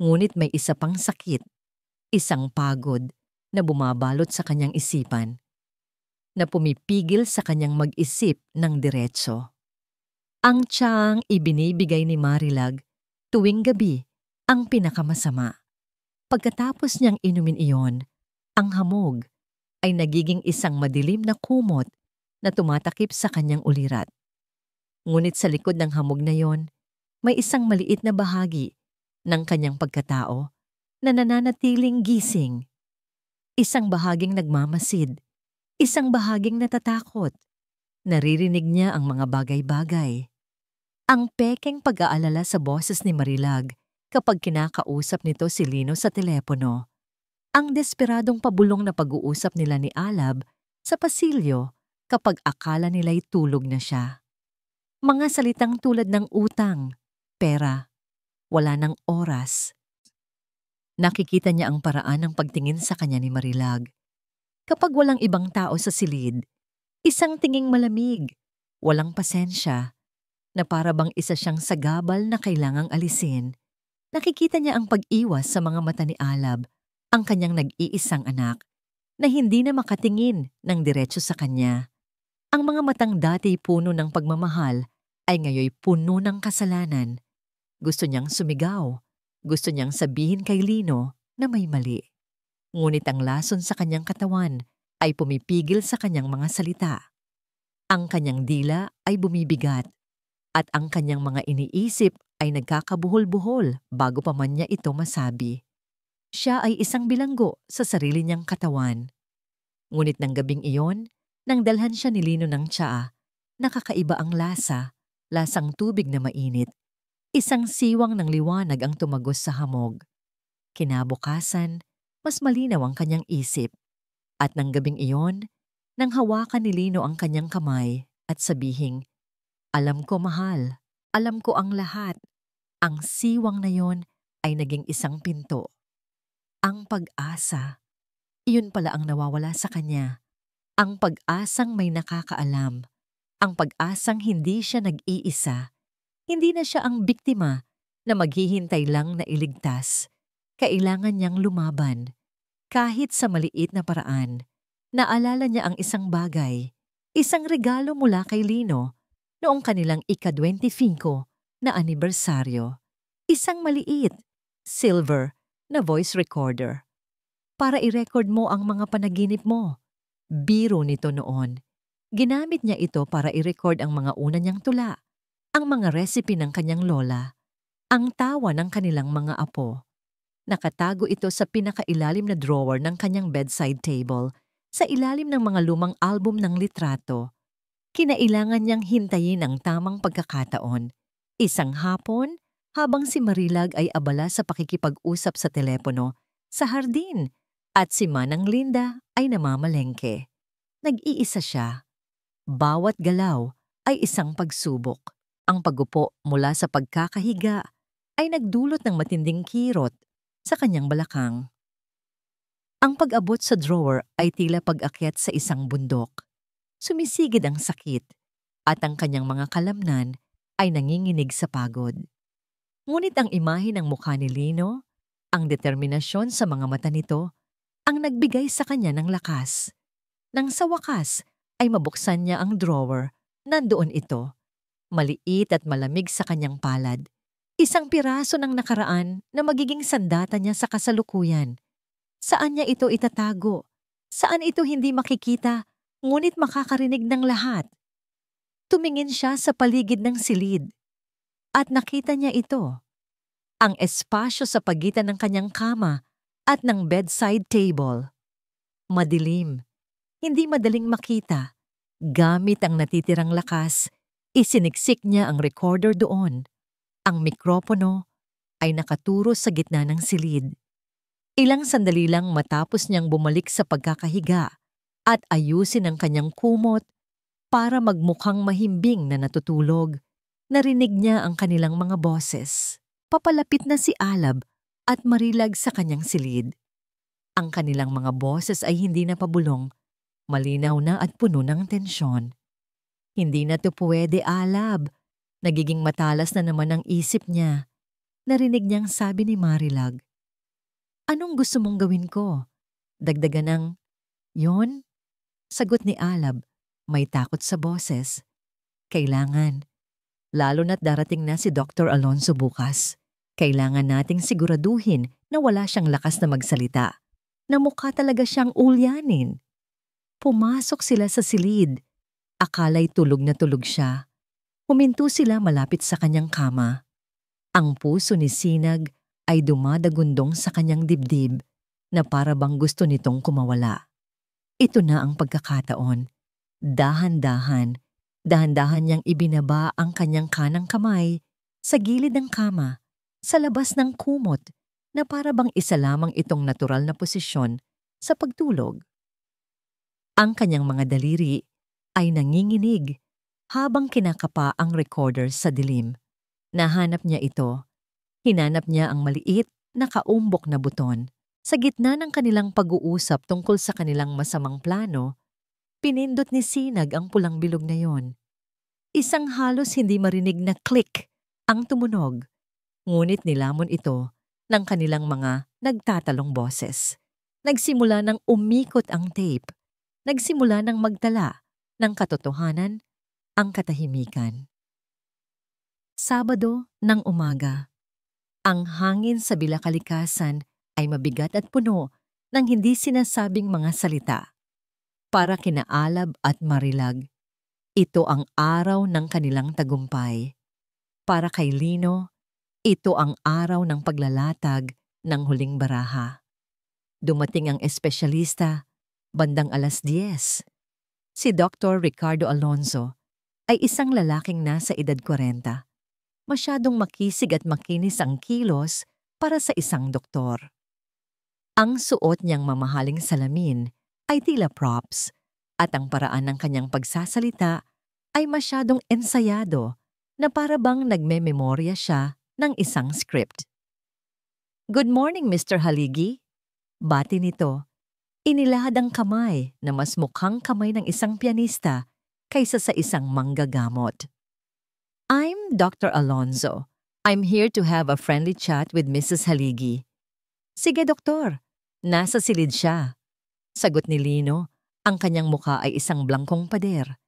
Ngunit may isa pang sakit, isang pagod na bumabalot sa kanyang isipan, na pumipigil sa kanyang mag-isip ng diretso. Ang tiyang ibinibigay ni Marilag tuwing gabi ang pinakamasama. Pagkatapos niyang inumin iyon, ang hamog ay nagiging isang madilim na kumot na tumatakip sa kanyang ulirat. Ngunit sa likod ng hamog na yon, may isang maliit na bahagi ng kanyang pagkatao na nananatiling gising. Isang bahaging nagmamasid, isang bahaging natatakot. Naririnig niya ang mga bagay-bagay. Ang pekeng pag-aalala sa boses ni Marilag kapag kinakausap nito si Lino sa telepono. Ang desperadong pabulong na pag-uusap nila ni Alab sa pasilyo kapag akala nila'y tulog na siya. Mga salitang tulad ng utang, pera, wala ng oras. Nakikita niya ang paraan ng pagtingin sa kanya ni Marilag. Kapag walang ibang tao sa silid, Isang tinging malamig, walang pasensya, na para bang isa siyang sagabal na kailangang alisin. Nakikita niya ang pag-iwas sa mga mata ni Alab, ang kanyang nag-iisang anak, na hindi na makatingin ng diretso sa kanya. Ang mga matang dati puno ng pagmamahal ay ngayoy puno ng kasalanan. Gusto niyang sumigaw, gusto niyang sabihin kay Lino na may mali. Ngunit ang lason sa kanyang katawan ay pumipigil sa kanyang mga salita. Ang kanyang dila ay bumibigat at ang kanyang mga iniisip ay nagkakabuhol-buhol bago pa man niya ito masabi. Siya ay isang bilanggo sa sarili niyang katawan. Ngunit ng gabing iyon, nang dalhan siya ni Lino ng tsaa, nakakaiba ang lasa, lasang tubig na mainit. Isang siwang ng liwanag ang tumagos sa hamog. Kinabukasan, mas malinaw ang kanyang isip. At ng gabing iyon, nang hawakan ni Lino ang kanyang kamay at sabihing, "Alam ko, mahal. Alam ko ang lahat." Ang siwang na yon ay naging isang pinto. Ang pag-asa. Iyon pala ang nawawala sa kanya. Ang pag-asang may nakakaalam. Ang pag-asang hindi siya nag-iisa. Hindi na siya ang biktima na maghihintay lang na iligtas. Kailangan niyang lumaban. Kahit sa maliit na paraan, naalala niya ang isang bagay, isang regalo mula kay Lino noong kanilang ika-25 na anibersaryo. Isang maliit, silver na voice recorder. Para i-record mo ang mga panaginip mo. Biro nito noon. Ginamit niya ito para i-record ang mga una niyang tula, ang mga recipe ng kanyang lola, ang tawa ng kanilang mga apo. Nakatago ito sa pinakailalim na drawer ng kanyang bedside table, sa ilalim ng mga lumang album ng litrato. Kinailangan niyang hintayin ang tamang pagkakataon. Isang hapon, habang si Marilag ay abala sa pakikipag-usap sa telepono, sa hardin, at si Manang Linda ay namamalengke. Nag-iisa siya. Bawat galaw ay isang pagsubok. Ang pagupo mula sa pagkakahiga ay nagdulot ng matinding kirot sa kanyang balakang. Ang pag-abot sa drawer ay tila pag-akyat sa isang bundok. Sumisigid ang sakit at ang kanyang mga kalamnan ay nanginginig sa pagod. Ngunit ang imahe ng mukha ni Lino, ang determinasyon sa mga mata nito, ang nagbigay sa kanya ng lakas. Nang sa wakas ay mabuksan niya ang drawer, nandoon ito, maliit at malamig sa kanyang palad. Isang piraso ng nakaraan na magiging sandata niya sa kasalukuyan. Saan niya ito itatago? Saan ito hindi makikita, ngunit makakarinig ng lahat? Tumingin siya sa paligid ng silid at nakita niya ito. Ang espasyo sa pagitan ng kanyang kama at ng bedside table. Madilim, hindi madaling makita. Gamit ang natitirang lakas, isiniksik niya ang recorder doon. Ang mikropono ay nakaturo sa gitna ng silid. Ilang sandali lang matapos niyang bumalik sa pagkakahiga at ayusin ang kanyang kumot para magmukhang mahimbing na natutulog, narinig niya ang kanilang mga boses. Papalapit na si Alab at Marilag sa kanyang silid. Ang kanilang mga boses ay hindi na pabulong, malinaw na at puno ng tensyon. "Hindi na to pwede, Alab." Nagiging matalas na naman ang isip niya. Narinig niyang sabi ni Marilag, "Anong gusto mong gawin ko?" Dagdagan ng, "Yon?" Sagot ni Alab, may takot sa boses. "Kailangan. Lalo na't darating na si Dr. Alonso bukas. Kailangan nating siguraduhin na wala siyang lakas na magsalita, na mukha talaga siyang ulyanin." Pumasok sila sa silid. Akala'y tulog na tulog siya. Huminto sila malapit sa kanyang kama. Ang puso ni Sinag ay dumadagundong sa kanyang dibdib na para bang gusto nitong kumawala. Ito na ang pagkakataon. Dahan-dahan niyang ibinaba ang kanyang kanang kamay sa gilid ng kama, sa labas ng kumot na para bang isa lamang itong natural na posisyon sa pagtulog. Ang kanyang mga daliri ay nanginginig habang kinakapa ang recorder sa dilim. Nahanap niya ito. Hinanap niya ang maliit na kaumbok na buton. Sa gitna ng kanilang pag-uusap tungkol sa kanilang masamang plano, Pinindot ni Sinag ang pulang bilog na yon. Isang halos hindi marinig na click ang tumunog. Ngunit nilamon ito ng kanilang mga nagtatalong boses. Nagsimula ng umikot ang tape. Nagsimula ng magtala ng katotohanan ang katahimikan. Sabado ng umaga. Ang hangin sa Bilakalikasan ay mabigat at puno ng hindi sinasabing mga salita. Para kina Alab at Marilag, ito ang araw ng kanilang tagumpay. Para kay Lino, ito ang araw ng paglalatag ng huling baraha. Dumating ang espesyalista, bandang 10:00. Si Dr. Ricardo Alonzo ay isang lalaking nasa edad 40. Masyadong makisig at makinis ang kilos para sa isang doktor. Ang suot niyang mamahaling salamin ay tila props at ang paraan ng kanyang pagsasalita ay masyadong ensayado na para bang nagme-memorya siya ng isang script. "Good morning, Mr. Haligi." Bati nito. Inilahad ang kamay na mas mukhang kamay ng isang pianista kaysa sa isang manggagamot. "I'm Dr. Alonzo. I'm here to have a friendly chat with Mrs. Haligi." "Sige, doktor." Nasa silid siya. Sagot ni Lino, ang kanyang muka ay isang blangkong pader.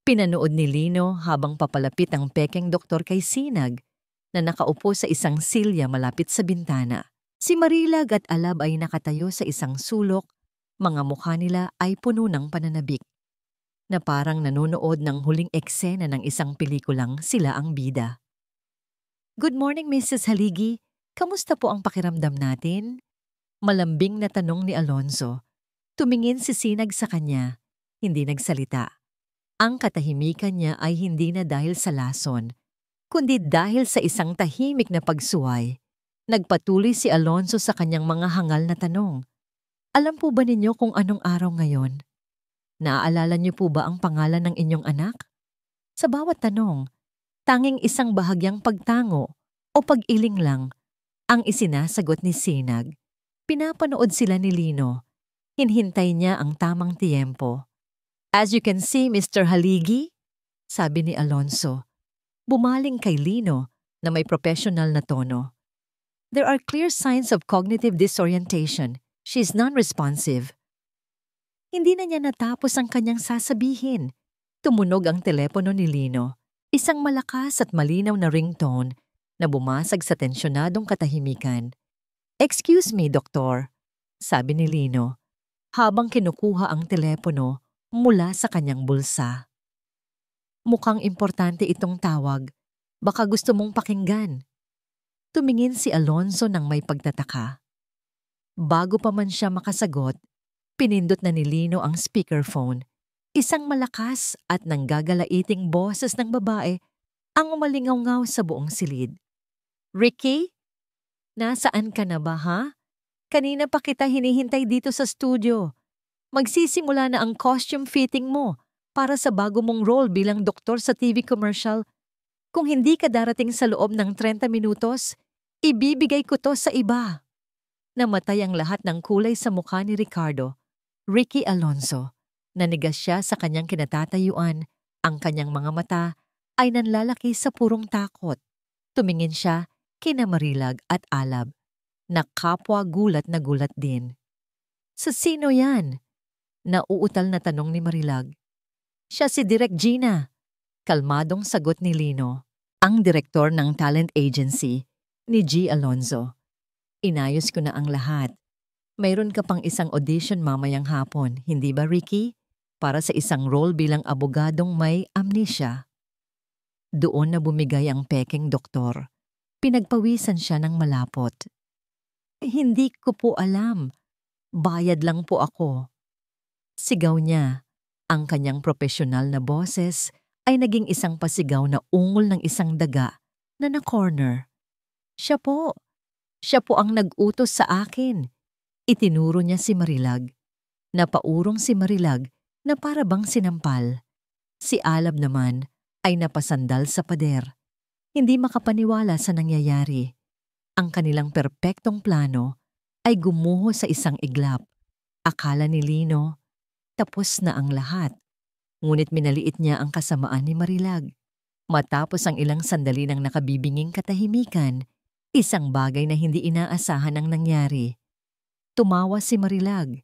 Pinanood ni Lino habang papalapit ang pekeng doktor kay Sinag na nakaupo sa isang silya malapit sa bintana. Si Marilag at Alab ay nakatayo sa isang sulok, mga mukha nila ay puno ng pananabik, na parang nanonood ng huling eksena ng isang pelikulang sila ang bida. "Good morning, Mrs. Haligi. Kamusta po ang pakiramdam natin?" Malambing na tanong ni Alonzo. Tumingin si Sinag sa kanya, hindi nagsalita. Ang katahimikan niya ay hindi na dahil sa lason, kundi dahil sa isang tahimik na pagsuway. Nagpatuloy si Alonzo sa kanyang mga hangal na tanong. "Alam po ba ninyo kung anong araw ngayon? Naaalala niyo po ba ang pangalan ng inyong anak?" Sa bawat tanong, tanging isang bahagyang pagtango o pag-iling lang ang isinasagot ni Sinag. Pinapanood sila ni Lino. Hinhintay niya ang tamang tiyempo. "As you can see, Mr. Haligi," sabi ni Alonzo. Bumaling kay Lino na may professional na tono. "There are clear signs of cognitive disorientation. She's non-responsive." Hindi na niya natapos ang kanyang sasabihin. Tumunog ang telepono ni Lino. Isang malakas at malinaw na ringtone na bumasag sa tensyonadong katahimikan. "Excuse me, doktor," sabi ni Lino, habang kinukuha ang telepono mula sa kanyang bulsa. "Mukhang importante itong tawag. Baka gusto mong pakinggan." Tumingin si Alonzo ng may pagtataka. Bago pa man siya makasagot, pinindot na ni Lino ang speakerphone. Isang malakas at nanggagalaiting boses ng babae ang umalingaw-ngaw sa buong silid. "Ricky? Nasaan ka na ba, ha? Kanina pa kita hinihintay dito sa studio. Magsisimula na ang costume fitting mo para sa bago mong role bilang doktor sa TV commercial. Kung hindi ka darating sa loob ng 30 minutos, ibibigay ko to sa iba." Namatay ang lahat ng kulay sa mukha ni Ricardo. Ricky Alonzo. Nanigas siya sa kanyang kinatatayuan. Ang kanyang mga mata ay nanlalaki sa purong takot. Tumingin siya kina Marilag at Alab, na kapwa gulat na gulat din. "Sa sino yan?" Nauutal na tanong ni Marilag. "Siya si Direk Gina." Kalmadong sagot ni Lino, ang direktor ng talent agency ni G. Alonzo. "Inayos ko na ang lahat. Mayroon ka pang isang audition mamayang hapon, hindi ba, Ricky? Para sa isang role bilang abogadong may amnesia." Doon na bumigay ang pekeng doktor. Pinagpawisan siya ng malapot. "Hindi ko po alam. Bayad lang po ako." Sigaw niya. Ang kanyang profesional na boses ay naging isang pasigaw na ungol ng isang daga na na-corner. Siya po ang nag-utos sa akin." Itinuro niya si Marilag. Napaurong si Marilag na para bang sinampal. Si Alab naman ay napasandal sa pader. Hindi makapaniwala sa nangyayari. Ang kanilang perpektong plano ay gumuho sa isang iglap. Akala ni Lino, Tapos na ang lahat. Ngunit minaliit niya ang kasamaan ni Marilag. Matapos ang ilang sandali ng nakabibinging katahimikan, isang bagay na hindi inaasahan ang nangyari. Tumawa si Marilag.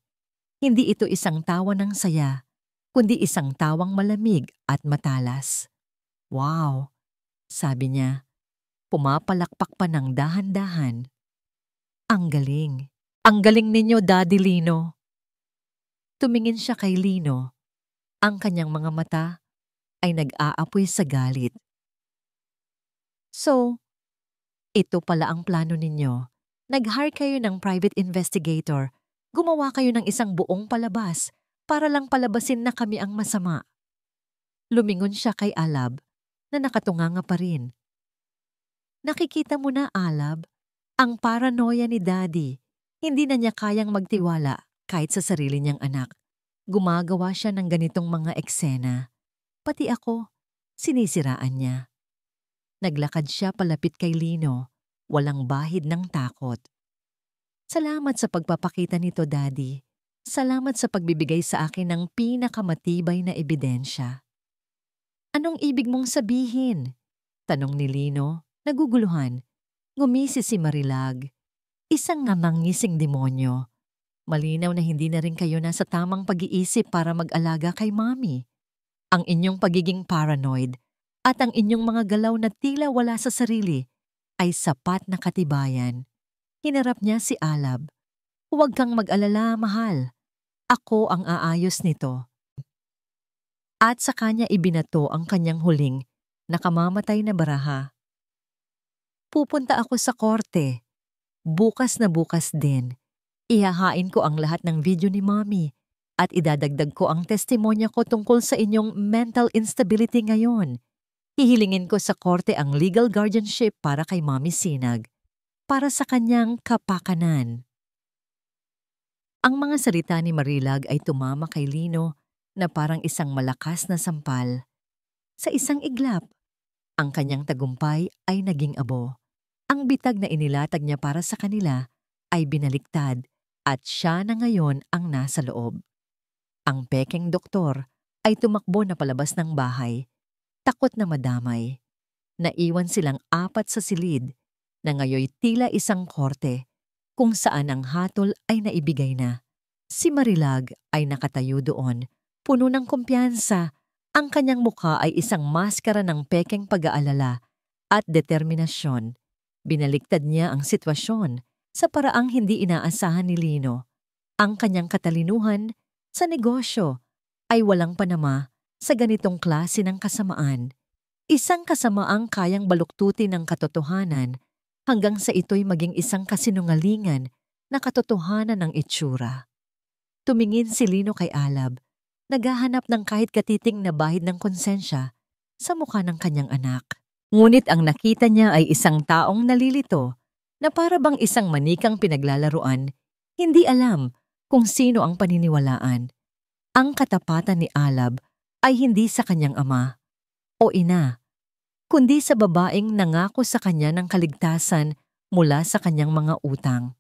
Hindi ito isang tawa ng saya, kundi isang tawang malamig at matalas. Wow, sabi niya, pumapalakpak pa ng dahan-dahan. Ang galing. Ang galing ninyo, Daddy Lino. Tumingin siya kay Lino. Ang kanyang mga mata ay nag-aapoy sa galit. So, ito pala ang plano ninyo. Nag-hire kayo ng private investigator. Gumawa kayo ng isang buong palabas para lang palabasin na kami ang masama. Lumingon siya kay Alab na nakatunganga pa rin. Nakikita mo na, Alab, ang paranoia ni Daddy. Hindi na niya kayang magtiwala kahit sa sarili niyang anak. Gumagawa siya ng ganitong mga eksena. Pati ako, sinisiraan niya. Naglakad siya palapit kay Lino, walang bahid ng takot. Salamat sa pagpapakita nito, Daddy. Salamat sa pagbibigay sa akin ng pinakamatibay na ebidensya. Anong ibig mong sabihin? Tanong ni Lino, naguguluhan. Ngumisi si Marilag. Isang namangising demonyo. Malinaw na hindi na rin kayo nasa tamang pag-iisip para mag-alaga kay Mommy. Ang inyong pagiging paranoid at ang inyong mga galaw na tila wala sa sarili ay sapat na katibayan. Hinarap niya si Alab. Huwag kang mag-alala, mahal. Ako ang aayos nito. At sa kanya ibinato ang kanyang huling nakamamatay na baraha. Pupunta ako sa korte. Bukas na bukas din. Ihahain ko ang lahat ng video ni Mommy at idadagdag ko ang testimonya ko tungkol sa inyong mental instability ngayon. Hihilingin ko sa korte ang legal guardianship para kay Mommy Sinag, para sa kanyang kapakanan. Ang mga salita ni Marilag ay tumama kay Lino na parang isang malakas na sampal. Sa isang iglap, ang kanyang tagumpay ay naging abo. Ang bitag na inilatag niya para sa kanila ay binaliktad at siya na ngayon ang nasa loob. Ang pekeng doktor ay tumakbo na palabas ng bahay, takot na madamay. Naiwan silang apat sa silid na ngayoy tila isang korte kung saan ang hatol ay naibigay na. Si Marilag ay nakatayo doon, puno ng kumpiyansa. Ang kanyang mukha ay isang maskara ng pekeng pag-aalala at determinasyon. Binaliktad niya ang sitwasyon sa paraang hindi inaasahan ni Lino. Ang kanyang katalinuhan sa negosyo ay walang panama sa ganitong klase ng kasamaan. Isang kasamaang kayang baluktutin ng katotohanan hanggang sa ito'y maging isang kasinungalingan na katotohanan ng itsura. Tumingin si Lino kay Alab, naghahanap ng kahit katiting na bahid ng konsensya sa mukha ng kanyang anak. Ngunit ang nakita niya ay isang taong nalilito na para bang isang manikang pinaglalaruan, hindi alam kung sino ang paniniwalaan. Ang katapatan ni Alab ay hindi sa kanyang ama o ina, kundi sa babaeng nangako sa kanya ng kaligtasan mula sa kanyang mga utang.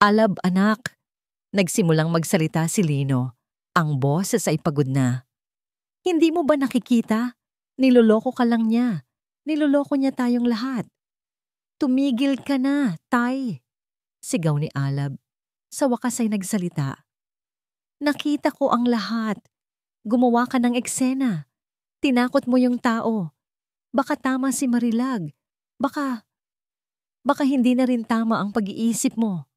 Alab, anak, nagsimulang magsalita si Lino. Ang boses ay pagod na. Hindi mo ba nakikita? Niloloko ka lang niya. Niloloko niya tayong lahat. Tumigil ka na, Tay! Sigaw ni Alab. Sa wakas ay nagsalita. Nakita ko ang lahat. Gumawa ka ng eksena. Tinakot mo yung tao. Baka tama si Marilag. Baka hindi na rin tama ang pag-iisip mo.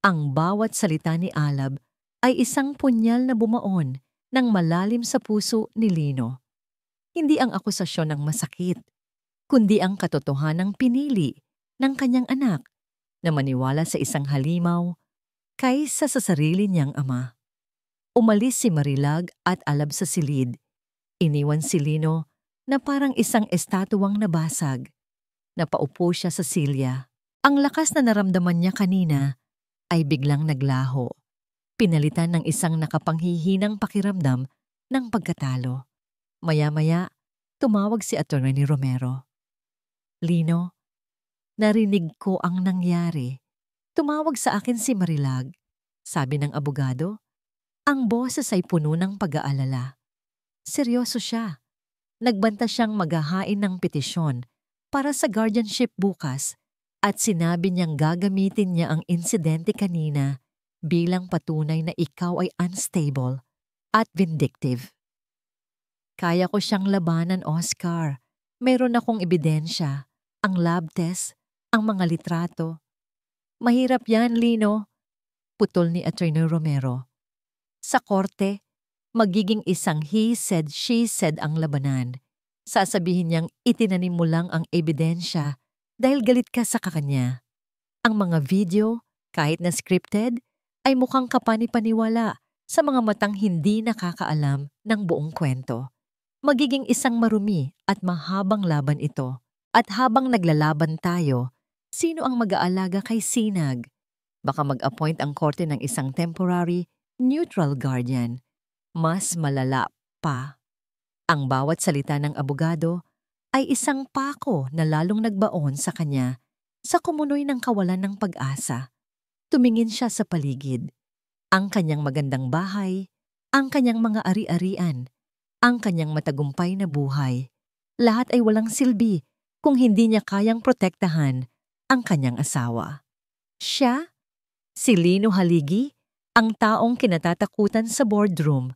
Ang bawat salita ni Alab ay isang punyal na bumaon ng malalim sa puso ni Lino. Hindi ang akusasyon ng masakit, kundi ang katotohanang pinili ng kanyang anak na maniwala sa isang halimaw kaysa sa sarili niyang ama. Umalis si Marilag at Alab sa silid. Iniwan si Lino na parang isang estatuwang nabasag. Napaupo siya sa silya. Ang lakas na naramdaman niya kanina ay biglang naglaho. Pinalitan ng isang nakapanghihinang pakiramdam ng pagkatalo. Maya-maya, tumawag si Atty. Romero. Lino, narinig ko ang nangyari. Tumawag sa akin si Marilag. Sabi ng abogado, Ang boses ay puno ng pag-aalala. Seryoso siya. Nagbanta siyang maghahain ng petisyon para sa guardianship bukas at sinabi niyang gagamitin niya ang insidente kanina bilang patunay na ikaw ay unstable at vindictive. Kaya ko siyang labanan, Oscar. Mayroon akong ebidensya, ang lab test, ang mga litrato. Mahirap yan, Lino, putol ni Attorney Romero. Sa korte, magiging isang he said, she said ang labanan. Sasabihin niyang itinanim mo lang ang ebidensya dahil galit ka sa kakanya. Ang mga video, kahit na scripted, ay mukhang kapani-paniwala sa mga matang hindi nakakaalam ng buong kwento. Magiging isang marumi at mahabang laban ito. At habang naglalaban tayo, sino ang mag-aalaga kay Sinag? Baka mag-appoint ang korte ng isang temporary, neutral guardian. Mas malala pa. Ang bawat salita ng abogado ay isang pako na lalong nagbaon sa kanya sa kumunoy ng kawalan ng pag-asa. Tumingin siya sa paligid. Ang kanyang magandang bahay, ang kanyang mga ari-arian, ang kanyang matagumpay na buhay. Lahat ay walang silbi kung hindi niya kayang protektahan ang kanyang asawa. Siya, si Lino Haligi, ang taong kinatatakutan sa boardroom,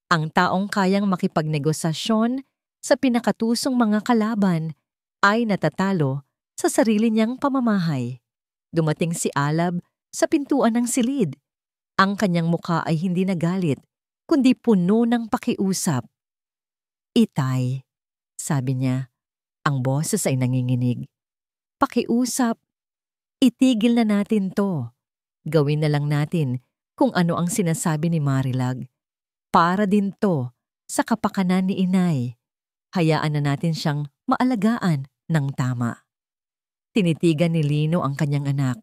ang taong kayang makipagnegosasyon sa pinakatusong mga kalaban, ay natatalo sa sarili niyang pamamahay. Dumating si Alab sa pintuan ng silid. Ang kanyang mukha ay hindi nagalit, kundi puno ng pakiusap. Itay, sabi niya, ang boses ay nanginginig. Pakiusap, itigil na natin to. Gawin na lang natin kung ano ang sinasabi ni Marilag. Para din to sa kapakanan ni Inay. Hayaan na natin siyang maalagaan ng tama. Tinitigan ni Lino ang kanyang anak.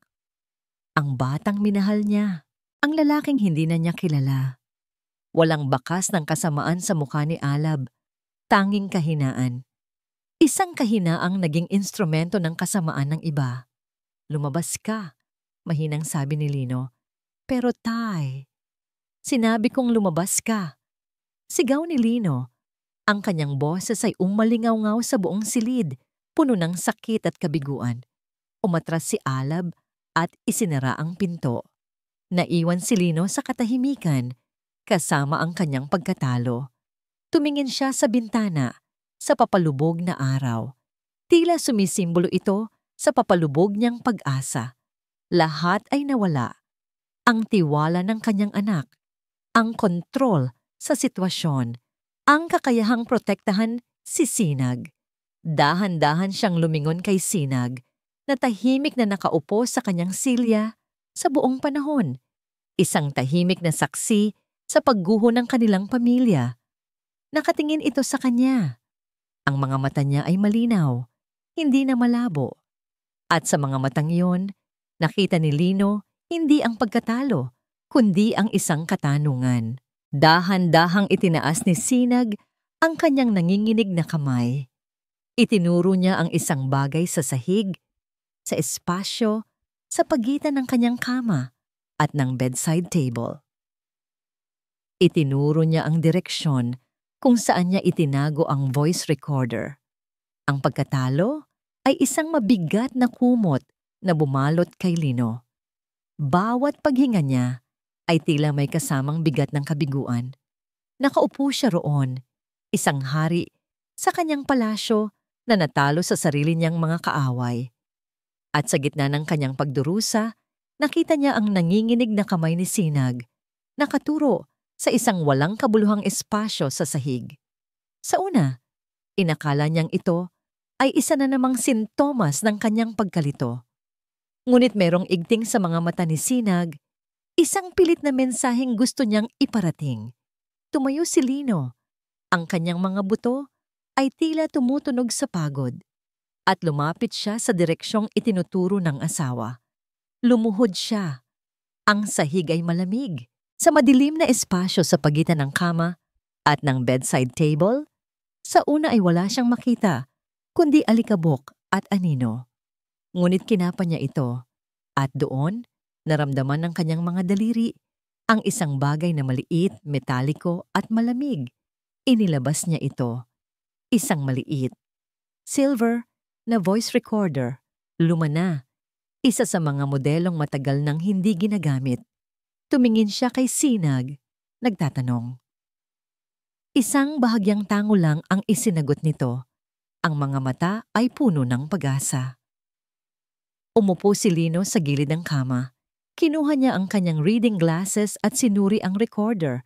Ang batang minahal niya, ang lalaking hindi na niya kilala. Walang bakas ng kasamaan sa mukha ni Alab. Tanging kahinaan. Isang kahinaang naging instrumento ng kasamaan ng iba. Lumabas ka, mahinang sabi ni Lino. Pero Tay, sinabi kong lumabas ka. Sigaw ni Lino. Ang kanyang boses ay umalingaw-ngaw sa buong silid, puno ng sakit at kabiguan. Umatras si Alab at isinara ang pinto. Naiwan si Lino sa katahimikan, kasama ang kanyang pagkatalo. Tumingin siya sa bintana, sa papalubog na araw. Tila sumisimbolo ito sa papalubog niyang pag-asa. Lahat ay nawala. Ang tiwala ng kanyang anak, ang kontrol sa sitwasyon, ang kakayahang protektahan si Sinag. Dahan-dahan siyang lumingon kay Sinag, na tahimik na nakaupo sa kanyang silya sa buong panahon. Isang tahimik na saksi sa pagguho ng kanilang pamilya. Nakatingin ito sa kanya. Ang mga mata niya ay malinaw, hindi na malabo. At sa mga matang iyon, nakita ni Lino hindi ang pagkatalo, kundi ang isang katanungan. Dahan-dahang itinaas ni Sinag ang kanyang nanginginig na kamay. Itinuro niya ang isang bagay sa sahig, sa espasyo, sa pagitan ng kanyang kama at ng bedside table. Itinuro niya ang direksyon kung saan niya itinago ang voice recorder. Ang pagkatalo ay isang mabigat na kumot na bumalot kay Lino. Bawat paghinga niya ay tila may kasamang bigat ng kabiguan. Nakaupo siya roon, isang hari sa kanyang palasyo na natalo sa sarili niyang mga kaaway. At sa gitna ng kanyang pagdurusa, nakita niya ang nanginginig na kamay ni Sinag, nakaturo sa isang walang kabuluhang espasyo sa sahig. Sa una, inakala niyang ito ay isa na namang sintomas ng kanyang pagkalito. Ngunit merong igting sa mga mata ni Sinag, isang pilit na mensaheng gusto niyang iparating. Tumayo si Lino. Ang kanyang mga buto ay tila tumutunog sa pagod. At lumapit siya sa direksyong itinuturo ng asawa. Lumuhod siya. Ang sahig ay malamig. Sa madilim na espasyo sa pagitan ng kama at ng bedside table, sa una ay wala siyang makita, kundi alikabok at anino. Ngunit kinapa niya ito, at doon, naramdaman ng kanyang mga daliri Ang isang bagay na maliit, metaliko at malamig. Inilabas niya ito. Isang maliit, silver na voice recorder. Luma na. Isa sa mga modelong matagal nang hindi ginagamit. Tumingin siya kay Sinag. Nagtatanong. Isang bahagyang tango lang ang isinagot nito. Ang mga mata ay puno ng pag-asa. Umupo si Lino sa gilid ng kama. Kinuha niya ang kanyang reading glasses at sinuri ang recorder.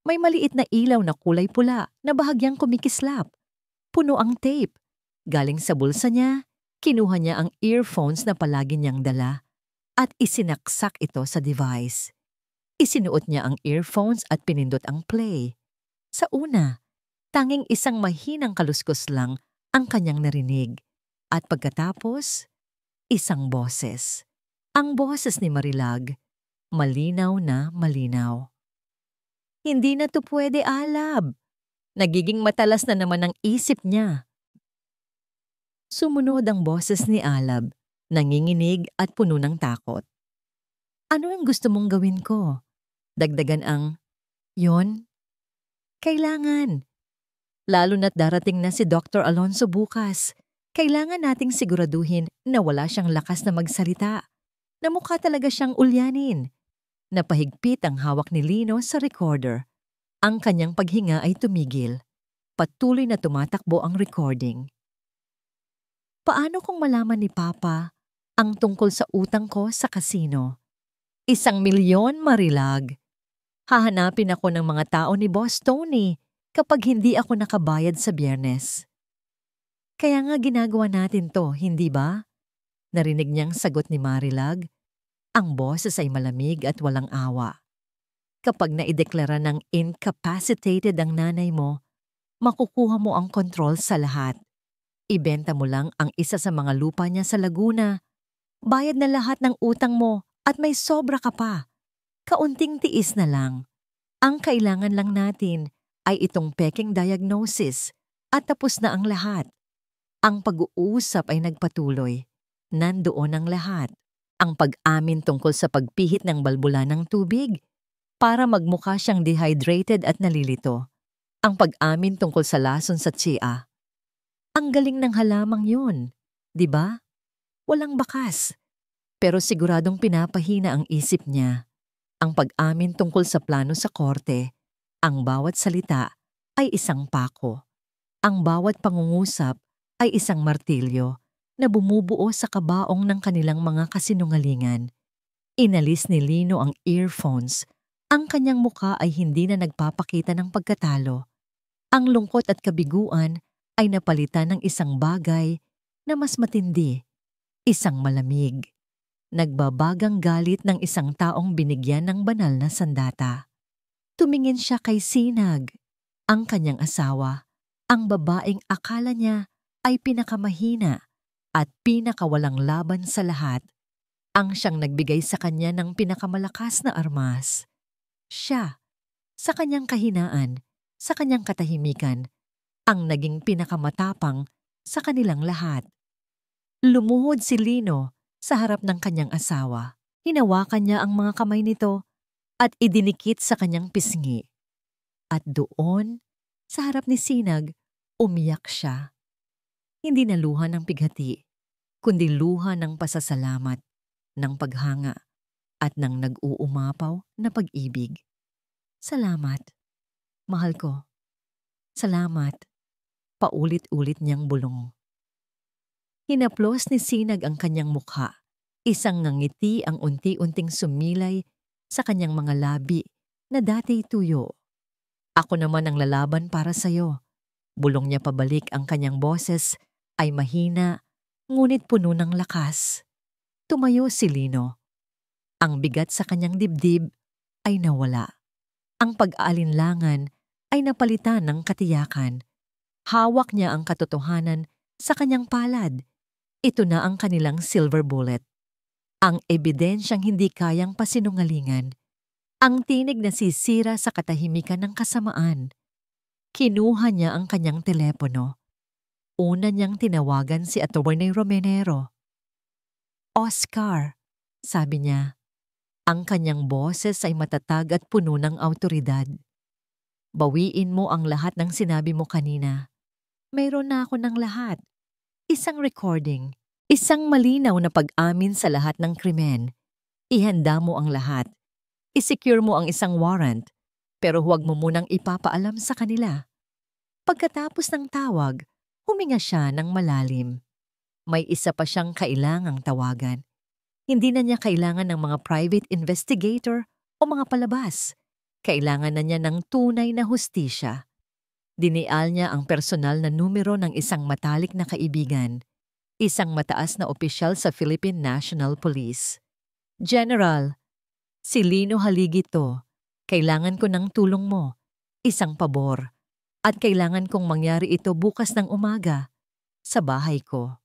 May maliit na ilaw na kulay pula na bahagyang kumikislap. Puno ang tape. Galing sa bulsa niya, kinuha niya ang earphones na palagi niyang dala at isinaksak ito sa device. Isinuot niya ang earphones at pinindot ang play. Sa una, tanging isang mahinang kaluskos lang ang kanyang narinig. At pagkatapos, isang boses. Ang boses ni Marilag, malinaw na malinaw. Hindi na to pwede, Alab. Nagiging matalas na naman ang isip niya. Sumunod ang boses ni Alab, nanginginig at puno ng takot. Ano ang gusto mong gawin ko? Dagdagan ang, yon? Kailangan. Lalo na't darating na si Dr. Alonso bukas. Kailangan nating siguraduhin na wala siyang lakas na magsalita. Na mukha talaga siyang ulyanin. Napahigpit ang hawak ni Lino sa recorder. Ang kanyang paghinga ay tumigil. Patuloy na tumatakbo ang recording. Paano kung malaman ni Papa ang tungkol sa utang ko sa kasino? 1,000,000, Marilag. Hahanapin ako ng mga tao ni Boss Tony kapag hindi ako nakabayad sa Biyernes. Kaya nga ginagawa natin to, hindi ba? Narinig niyang sagot ni Marilag. Ang boses ay malamig at walang awa. Kapag naideklara ng incapacitated ang nanay mo, makukuha mo ang kontrol sa lahat. Ibenta mo lang ang isa sa mga lupa niya sa Laguna. Bayad na lahat ng utang mo at may sobra ka pa. Kaunting tiis na lang. Ang kailangan lang natin ay itong peking diagnosis at tapos na ang lahat. Ang pag-uusap ay nagpatuloy. Nandoon ang lahat. Ang pag-amin tungkol sa pagpihit ng balbula ng tubig para magmukha siyang dehydrated at nalilito. Ang pag-amin tungkol sa lason sa tsia. Ang galing ng halamang yun, di ba? Walang bakas. Pero siguradong pinapahina ang isip niya. Ang pag-amin tungkol sa plano sa korte. Ang bawat salita ay isang pako. Ang bawat pangungusap ay isang martilyo na bumubuo sa kabaong ng kanilang mga kasinungalingan. Inalis ni Lino ang earphones. Ang kanyang muka ay hindi na nagpapakita ng pagkatalo. Ang lungkot at kabiguan ay napalitan ng isang bagay na mas matindi, isang malamig. Nagbabagang galit ng isang taong binigyan ng banal na sandata. Tumingin siya kay Sinag, ang kanyang asawa, ang babaeng akala niya ay pinakamahina at pinakawalang laban sa lahat, ang siyang nagbigay sa kanya ng pinakamalakas na armas. Siya, sa kanyang kahinaan, sa kanyang katahimikan, ang naging pinakamatapang sa kanilang lahat. Lumuhod si Lino sa harap ng kanyang asawa. Hinawakan niya ang mga kamay nito at idinikit sa kanyang pisngi. At doon, sa harap ni Sinag, umiyak siya. Hindi na luha ng pighati, kundi luha ng pasasalamat, ng paghanga, at ng nag-uumapaw na pag-ibig. Salamat, mahal ko. Salamat, paulit-ulit niyang bulong. Hinaplos ni Sinag ang kanyang mukha. Isang ngangiti ang unti-unting sumilay sa kanyang mga labi na dati tuyo. Ako naman ang lalaban para sa'yo. Bulong niya pabalik, ang kanyang boses ay mahina, ngunit puno ng lakas. Tumayo si Lino. Ang bigat sa kanyang dibdib ay nawala. Ang pag-aalinlangan ay napalitan ng katiyakan. Hawak niya ang katotohanan sa kanyang palad. Ito na ang kanilang silver bullet. Ang ebidensyang hindi kayang pasinungalingan. Ang tinig na sisira sa katahimikan ng kasamaan. Kinuha niya ang kanyang telepono. Una niyang tinawagan si Atty. Romenero. Oscar, sabi niya. Ang kanyang boses ay matatag at puno ng awtoridad. Bawiin mo ang lahat ng sinabi mo kanina. Mayroon na ako ng lahat. Isang recording, isang malinaw na pag-amin sa lahat ng krimen. Ihanda mo ang lahat. I-secure mo ang isang warrant, pero huwag mo munang ipapaalam sa kanila. Pagkatapos ng tawag, huminga siya ng malalim. May isa pa siyang kailangang tawagan. Hindi na niya kailangan ng mga private investigator o mga palabas. Kailangan na niya ng tunay na hustisya. Dinial niya ang personal na numero ng isang matalik na kaibigan, isang mataas na opisyal sa Philippine National Police. General, si Lino Haligi to. Kailangan ko ng tulong mo. Isang pabor. At kailangan kong mangyari ito bukas ng umaga sa bahay ko.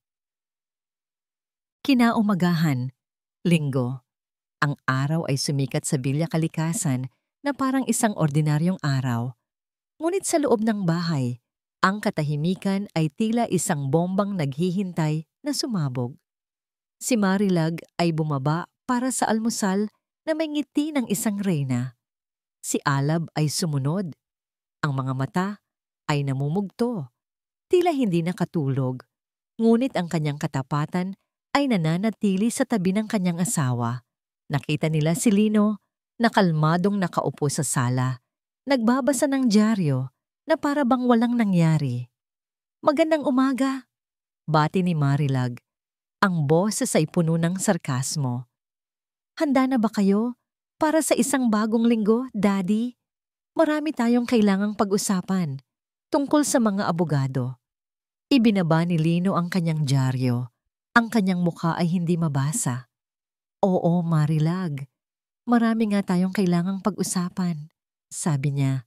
Kinaumagahan, Linggo. Ang araw ay sumikat sa Villa Kalikasan na parang isang ordinaryong araw. Ngunit sa loob ng bahay, ang katahimikan ay tila isang bombang naghihintay na sumabog. Si Marilag ay bumaba para sa almusal na may ngiti ng isang reyna. Si Alab ay sumunod. Ang mga mata ay namumugto. Tila hindi nakatulog. Ngunit ang kanyang katapatan ay nananatili sa tabi ng kanyang asawa. Nakita nila si Lino na kalmadong nakaupo sa sala. Nagbabasa ng dyaryo na para bang walang nangyari. Magandang umaga, bati ni Marilag. Ang boses ay puno ng sarkasmo. Handa na ba kayo para sa isang bagong linggo, Daddy? Marami tayong kailangang pag-usapan tungkol sa mga abogado. Ibinaba ni Lino ang kanyang dyaryo. Ang kanyang mukha ay hindi mabasa. Oo, Marilag. Marami nga tayong kailangang pag-usapan, sabi niya.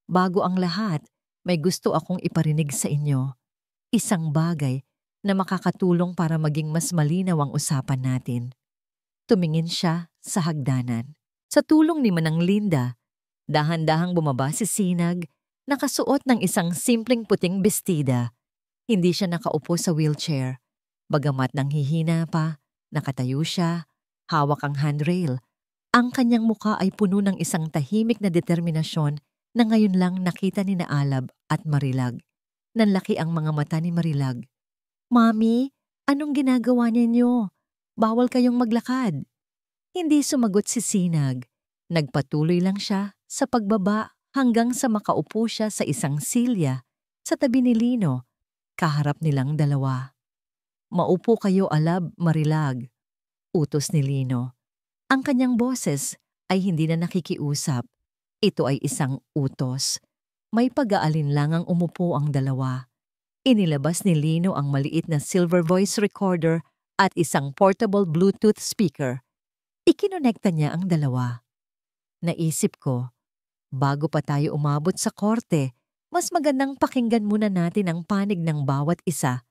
Bago ang lahat, may gusto akong iparinig sa inyo. Isang bagay na makakatulong para maging mas malinaw ang usapan natin. Tumingin siya sa hagdanan. Sa tulong ni Manang Linda, dahan-dahang bumaba si Sinag, nakasuot ng isang simpleng puting bestida. Hindi siya nakaupo sa wheelchair. Bagamat nanghihina pa, nakatayo siya, hawak ang handrail. Ang kanyang muka ay puno ng isang tahimik na determinasyon na ngayon lang nakita ni na Alab at Marilag. Nanlaki ang mga mata ni Marilag. Mami, anong ginagawa ninyo? Bawal kayong maglakad. Hindi sumagot si Sinag. Nagpatuloy lang siya sa pagbaba hanggang sa makaupo siya sa isang silya sa tabi ni Lino. Kaharap nilang dalawa. Maupo kayo, Alab, Marilag, utos ni Lino. Ang kanyang boses ay hindi na nakikiusap. Ito ay isang utos. May pag-aalinlangang umupo ang dalawa. Inilabas ni Lino ang maliit na silver voice recorder at isang portable Bluetooth speaker. Ikinonekta niya ang dalawa. Naisip ko, bago pa tayo umabot sa korte, mas magandang pakinggan muna natin ang panig ng bawat isa,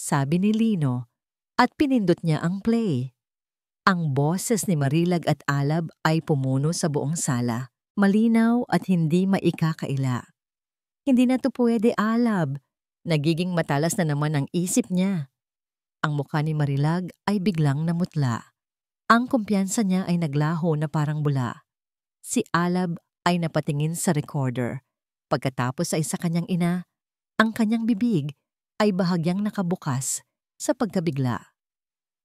sabi ni Lino, at pinindot niya ang play. Ang boses ni Marilag at Alab ay pumuno sa buong sala, malinaw at hindi maikakaila. Hindi na to pwede, Alab. Nagiging matalas na naman ang isip niya. Ang mukha ni Marilag ay biglang namutla. Ang kumpiyansa niya ay naglaho na parang bula. Si Alab ay napatingin sa recorder. Pagkatapos ay sa kanyang ina, ang kanyang bibig ay bahagyang nakabukas sa pagkabigla.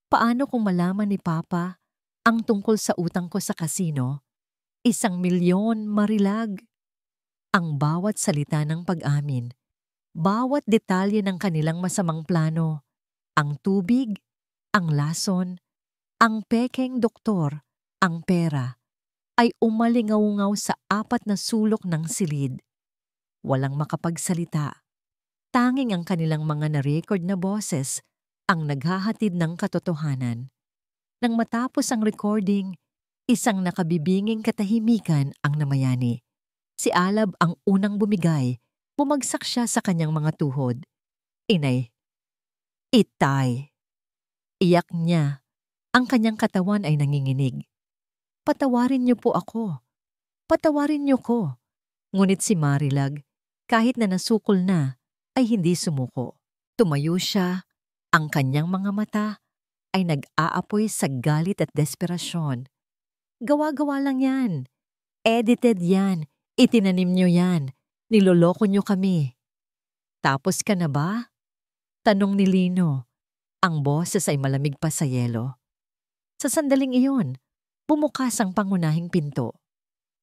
Paano kung malaman ni Papa ang tungkol sa utang ko sa kasino? 1,000,000, Marilag. Ang bawat salita ng pag-amin, bawat detalye ng kanilang masamang plano, ang tubig, ang lason, ang pekeng doktor, ang pera, ay umalingaw-ngaw sa 4 na sulok ng silid. Walang makapagsalita. Tanging ang kanilang mga na-record na boses ang naghahatid ng katotohanan. Nang matapos ang recording, isang nakabibinging katahimikan ang namayani. Si Alab ang unang bumigay, bumagsak siya sa kanyang mga tuhod. Inay, itay. Iyak niya. Ang kanyang katawan ay nanginginig. Patawarin niyo po ako. Patawarin niyo ko. Ngunit si Marilag, kahit na nasukol na, ay hindi sumuko. Tumayo siya, ang kanyang mga mata ay nag-aapoy sa galit at desperasyon. Gawa-gawa lang yan. Edited yan. Itinanim nyo yan. Niloloko nyo kami. Tapos ka na ba? Tanong ni Lino. Ang boses ay malamig pa sa yelo. Sa sandaling iyon, bumukas ang pangunahing pinto.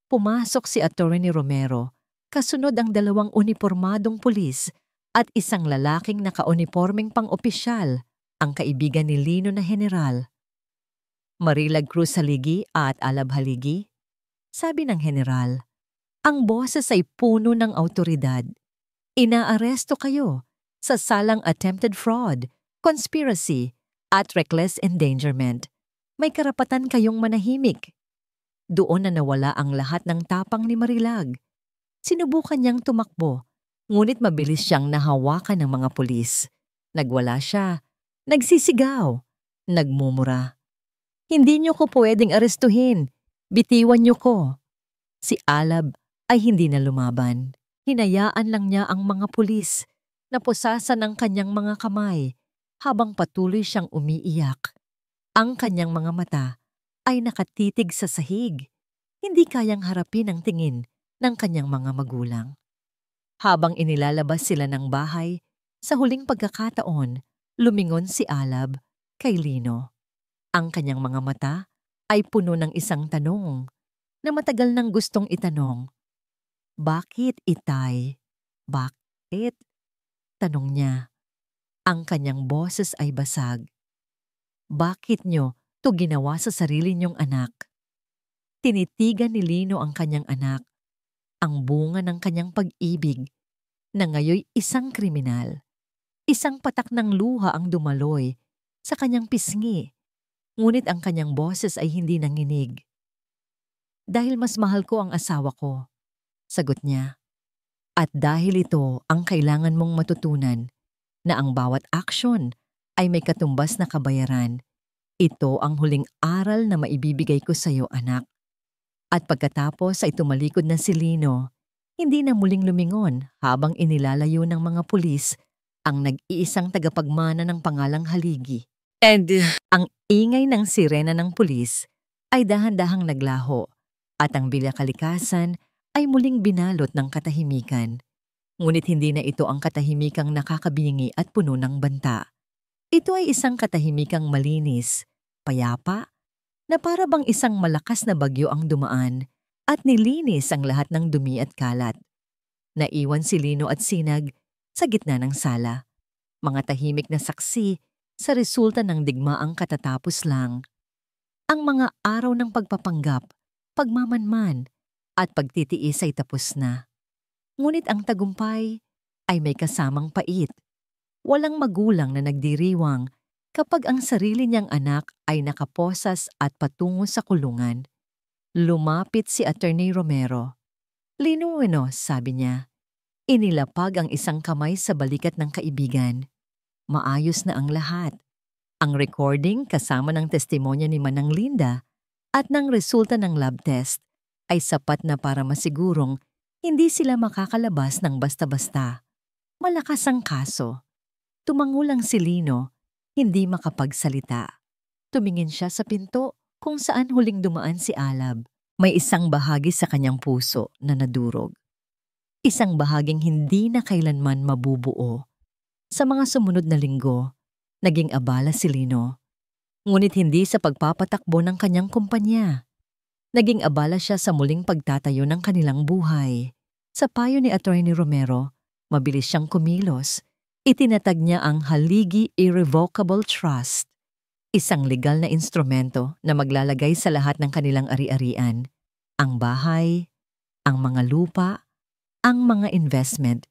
Pumasok si Atty. Romero, kasunod ang 2 unipormadong pulis at isang lalaking naka-unipormeng pang-opisyal, ang kaibigan ni Lino na general. Marilag Cruz Haligi at Alab Haligi, sabi ng general. Ang boses ay puno ng awtoridad. Inaaresto kayo sa salang attempted fraud, conspiracy, at reckless endangerment. May karapatan kayong manahimik. Doon na nawala ang lahat ng tapang ni Marilag. Sinubukan niyang tumakbo, ngunit mabilis siyang nahawakan ng mga pulis. Nagwala siya, nagsisigaw, nagmumura. Hindi niyo ko pwedeng arestuhin. Bitiwan niyo ko. Si Alab ay hindi na lumaban. Hinayaan lang niya ang mga pulis na pusasan ng kanyang mga kamay habang patuloy siyang umiiyak. Ang kanyang mga mata ay nakatitig sa sahig. Hindi kayang harapin ang tingin ng kanyang mga magulang. Habang inilalabas sila ng bahay, sa huling pagkakataon, lumingon si Alab kay Lino. Ang kanyang mga mata ay puno ng isang tanong na matagal nang gustong itanong. Bakit, Itay? Bakit? Tanong niya. Ang kanyang boses ay basag. Bakit nyo to ginawa sa sarili niyong anak? Tinitigan ni Lino ang kanyang anak, ang bunga ng kanyang pag-ibig, na ngayoy isang kriminal. Isang patak ng luha ang dumaloy sa kanyang pisngi, ngunit ang kanyang boses ay hindi nanginig. Dahil mas mahal ko ang asawa ko, sagot niya. At dahil ito ang kailangan mong matutunan, na ang bawat aksyon ay may katumbas na kabayaran. Ito ang huling aral na maibibigay ko sa iyo, anak. At pagkatapos ay tumalikod na si Lino, hindi na muling lumingon habang inilalayo ng mga pulis ang nag-iisang tagapagmana ng pangalang Haligi. And ang ingay ng sirena ng pulis ay dahan-dahang naglaho at ang bilyakalikasan ay muling binalot ng katahimikan. Ngunit hindi na ito ang katahimikang nakakabingi at puno ng banta. Ito ay isang katahimikang malinis, payapa, na para bang isang malakas na bagyo ang dumaan at nilinis ang lahat ng dumi at kalat. Naiwan si Lino at Sinag sa gitna ng sala. Mga tahimik na saksi sa resulta ng digmaang katatapos lang. Ang mga araw ng pagpapanggap, pagmamanman, at pagtitiis ay tapos na. Ngunit ang tagumpay ay may kasamang pait. Walang magulang na nagdiriwang kapag ang sarili niyang anak ay nakaposas at patungo sa kulungan. Lumapit si Atty. Romero. Linuwino, sabi niya. Inilapag ang isang kamay sa balikat ng kaibigan. Maayos na ang lahat. Ang recording kasama ng testimonya ni Manang Linda at ng resulta ng lab test ay sapat na para masigurong hindi sila makakalabas ng basta-basta. Malakas ang kaso. Tumangulang si Lino, hindi makapagsalita. Tumingin siya sa pinto kung saan huling dumaan si Alab. May isang bahagi sa kanyang puso na nadurog. Isang bahaging hindi na kailanman mabubuo. Sa mga sumunod na linggo, naging abala si Lino. Ngunit hindi sa pagpapatakbo ng kanyang kumpanya. Naging abala siya sa muling pagtatayo ng kanilang buhay. Sa payo ni Atty. Romero, mabilis siyang kumilos. Itinatag niya ang Haligi Irrevocable Trust, isang legal na instrumento na maglalagay sa lahat ng kanilang ari-arian, ang bahay, ang mga lupa, ang mga investment,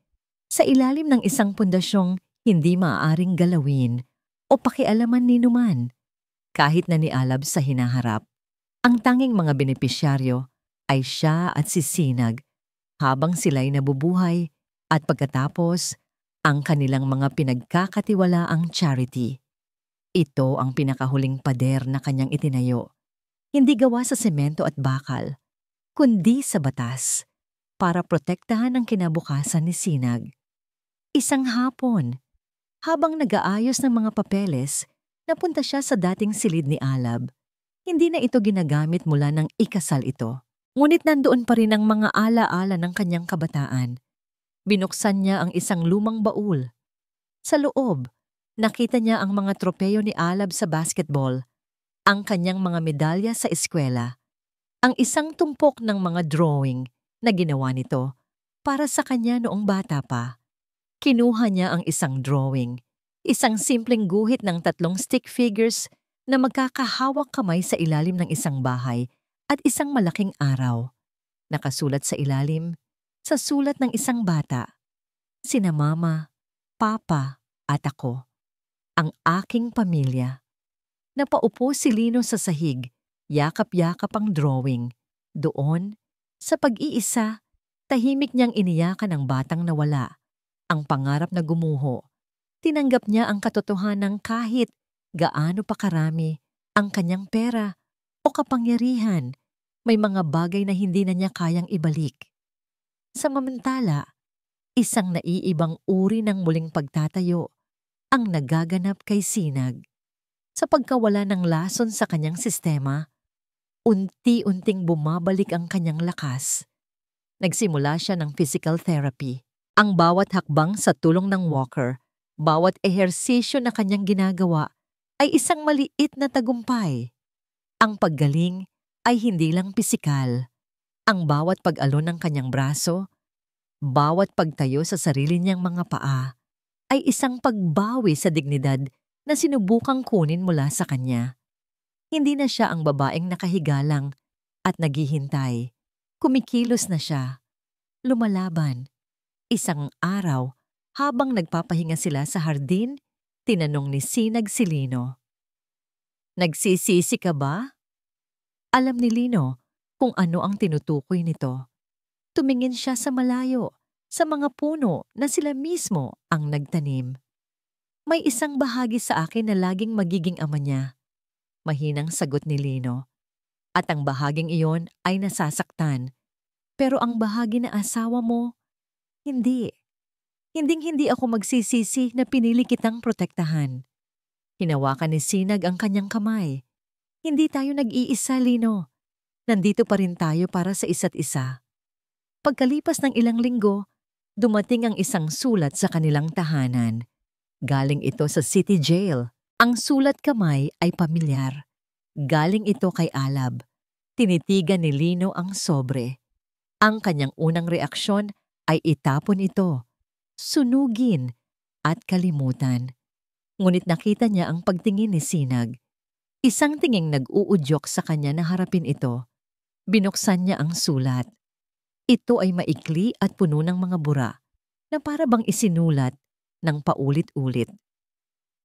sa ilalim ng isang pundasyong hindi maaaring galawin o pakialaman ni numan, kahit na ni Alab sa hinaharap. Ang tanging mga benepisyaryo ay siya at si Sinag habang sila'y nabubuhay at pagkatapos ang kanilang mga pinagkakatiwalaang charity. Ito ang pinakahuling pader na kanyang itinayo, hindi gawa sa semento at bakal, kundi sa batas, para protektahan ang kinabukasan ni Sinag. Isang hapon, habang nag-aayos ng mga papeles, napunta siya sa dating silid ni Alab. Hindi na ito ginagamit mula nang ikasal ito. Ngunit nandoon pa rin ang mga ala-ala ng kanyang kabataan. Binuksan niya ang isang lumang baul. Sa loob, nakita niya ang mga tropeyo ni Alab sa basketball, ang kanyang mga medalya sa eskwela, ang isang tumpok ng mga drawing na ginawa nito para sa kanya noong bata pa. Kinuha niya ang isang drawing, isang simpleng guhit ng 3 stick figures na magkakahawak kamay sa ilalim ng isang bahay at isang malaking araw. Nakasulat sa ilalim, sa sulat ng isang bata, sina Mama, Papa at ako, ang aking pamilya. Napaupo si Lino sa sahig, yakap-yakap ang drawing. Doon, sa pag-iisa, tahimik niyang iniyakan ang batang nawala, ang pangarap na gumuho. Tinanggap niya ang katotohanan kahit gaano pa karami ang kanyang pera o kapangyarihan, may mga bagay na hindi na niya kayang ibalik. Sa mamantala, isang naiibang uri ng muling pagtatayo ang nagaganap kay Sinag. Sa pagkawala ng lason sa kanyang sistema, unti-unting bumabalik ang kanyang lakas. Nagsimula siya ng physical therapy. Ang bawat hakbang sa tulong ng walker, bawat ehersisyo na kanyang ginagawa ay isang maliit na tagumpay. Ang paggaling ay hindi lang pisikal. Ang bawat pag-alon ng kanyang braso, bawat pagtayo sa sarili niyang mga paa, ay isang pagbawi sa dignidad na sinubukang kunin mula sa kanya. Hindi na siya ang babaeng nakahiga lang at naghihintay. Kumikilos na siya. Lumalaban. Isang araw, habang nagpapahinga sila sa hardin, tinanong ni Sinag si Lino. "Nagsisisi ka ba?" Alam ni Lino kung ano ang tinutukoy nito. Tumingin siya sa malayo, sa mga puno na sila mismo ang nagtanim. "May isang bahagi sa akin na laging magiging ama niya," mahinang sagot ni Lino. "At ang bahaging iyon ay nasasaktan. Pero ang bahagi na asawa mo, hindi. Hinding-hindi ako magsisisi na pinili kitang protektahan." Hinawakan ni Sinag ang kanyang kamay. "Hindi tayo nag-iisa, Lino. Nandito pa rin tayo para sa isa't isa." Pagkalipas ng ilang linggo, dumating ang isang sulat sa kanilang tahanan. Galing ito sa city jail. Ang sulat kamay ay pamilyar. Galing ito kay Alab. Tinitigan ni Lino ang sobre. Ang kanyang unang reaksyon ay itapon ito, sunugin at kalimutan. Ngunit nakita niya ang pagtingin ni Sinag. Isang tinging nag-uudyok sa kanya na harapin ito. Binuksan niya ang sulat. Ito ay maikli at puno ng mga bura na para bang isinulat ng paulit-ulit.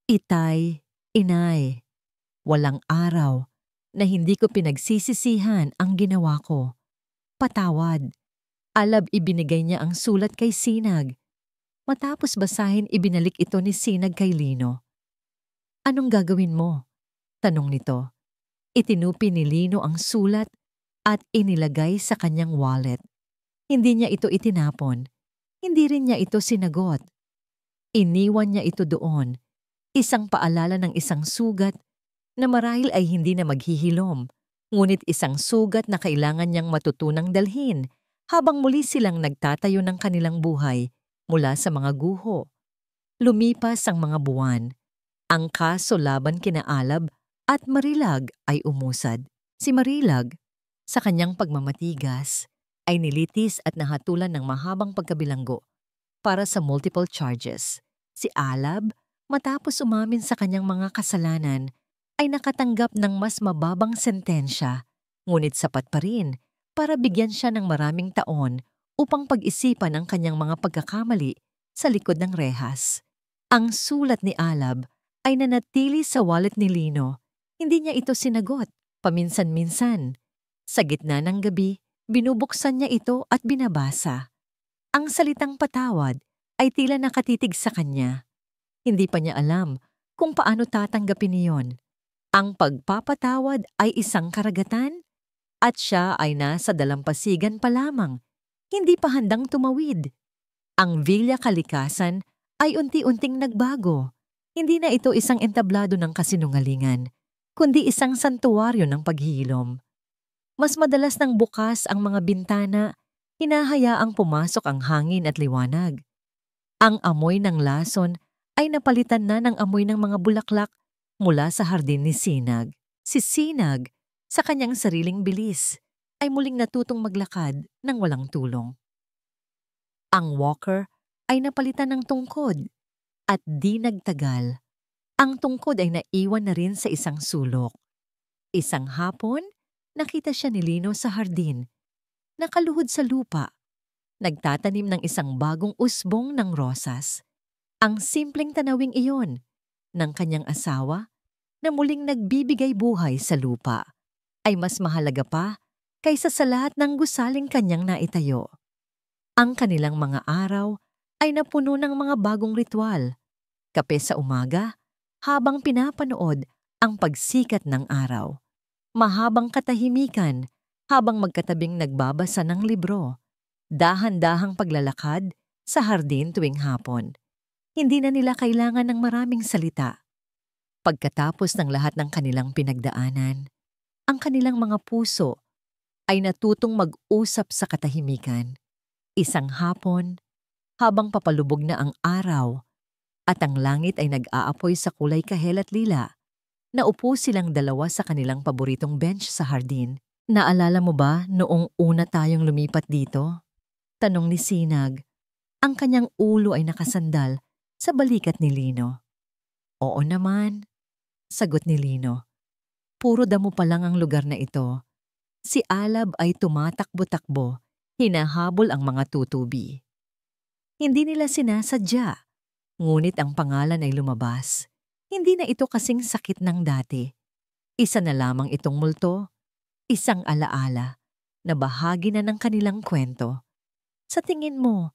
"Itay, inay, walang araw na hindi ko pinagsisisihan ang ginawa ko. Patawad." Alab ibinigay niya ang sulat kay Sinag. Matapos basahin, ibinalik ito ni Sinag kay Lino. "Anong gagawin mo?" tanong nito. Itinupi ni Lino ang sulat at inilagay sa kanyang wallet. Hindi niya ito itinapon. Hindi rin niya ito sinagot. Iniwan niya ito doon, isang paalala ng isang sugat na marahil ay hindi na maghihilom, ngunit isang sugat na kailangan niyang matutunang dalhin habang muli silang nagtatayo ng kanilang buhay mula sa mga guho. Lumipas ang mga buwan. Ang kaso laban kina Alab at Marilag ay umusad. Si Marilag, sa kanyang pagmamatigas, ay nilitis at nahatulan ng mahabang pagkabilanggo para sa multiple charges. Si Alab, matapos umamin sa kanyang mga kasalanan, ay nakatanggap ng mas mababang sentensya, ngunit sapat pa rin para bigyan siya ng maraming taon upang pag-isipan ang kanyang mga pagkakamali sa likod ng rehas. Ang sulat ni Alab ay nanatili sa wallet ni Lino. Hindi niya ito sinagot, paminsan-minsan. Sa gitna ng gabi, binubuksan niya ito at binabasa. Ang salitang patawad ay tila nakatitig sa kanya. Hindi pa niya alam kung paano tatanggapin niyon. Ang pagpapatawad ay isang karagatan at siya ay nasa dalampasigan pa lamang, hindi pa handang tumawid. Ang Villa Kalikasan ay unti-unting nagbago. Hindi na ito isang entablado ng kasinungalingan. kundi isang santuwaryo ng paghihilom. Mas madalas nang bukas ang mga bintana, hinahayaang pumasok ang hangin at liwanag. Ang amoy ng lason ay napalitan na ng amoy ng mga bulaklak mula sa hardin ni Sinag. Si Sinag, sa kanyang sariling bilis, ay muling natutong maglakad ng walang tulong. Ang walker ay napalitan ng tungkod at di nagtagal. Ang tungkod ay naiwan na rin sa isang sulok. Isang hapon, nakita siya ni Lino sa hardin, nakaluhod sa lupa, nagtatanim ng isang bagong usbong ng rosas. Ang simpleng tanawing iyon ng kanyang asawa na muling nagbibigay buhay sa lupa ay mas mahalaga pa kaysa sa lahat ng gusaling kanyang naitayo. Ang kanilang mga araw ay napuno ng mga bagong ritual, kape sa umaga habang pinapanood ang pagsikat ng araw, mahabang katahimikan habang magkatabing nagbabasa ng libro, dahan-dahang paglalakad sa hardin tuwing hapon. Hindi na nila kailangan ng maraming salita. Pagkatapos ng lahat ng kanilang pinagdaanan, ang kanilang mga puso ay natutong mag-usap sa katahimikan. Isang hapon, habang papalubog na ang araw at ang langit ay nag-aapoy sa kulay kahel at lila, naupo silang dalawa sa kanilang paboritong bench sa hardin. Naalala mo ba noong una tayong lumipat dito? Tanong ni Sinag. Ang kanyang ulo ay nakasandal sa balikat ni Lino. Oo naman, sagot ni Lino. Puro damo pa lang ang lugar na ito. Si Alab ay tumatakbo-takbo, hinahabol ang mga tutubi. Hindi nila sinasadya, ngunit ang pangalan ay lumabas. Hindi na ito kasing sakit ng dati. Isa na lamang itong multo, isang alaala na bahagi na ng kanilang kwento. Sa tingin mo,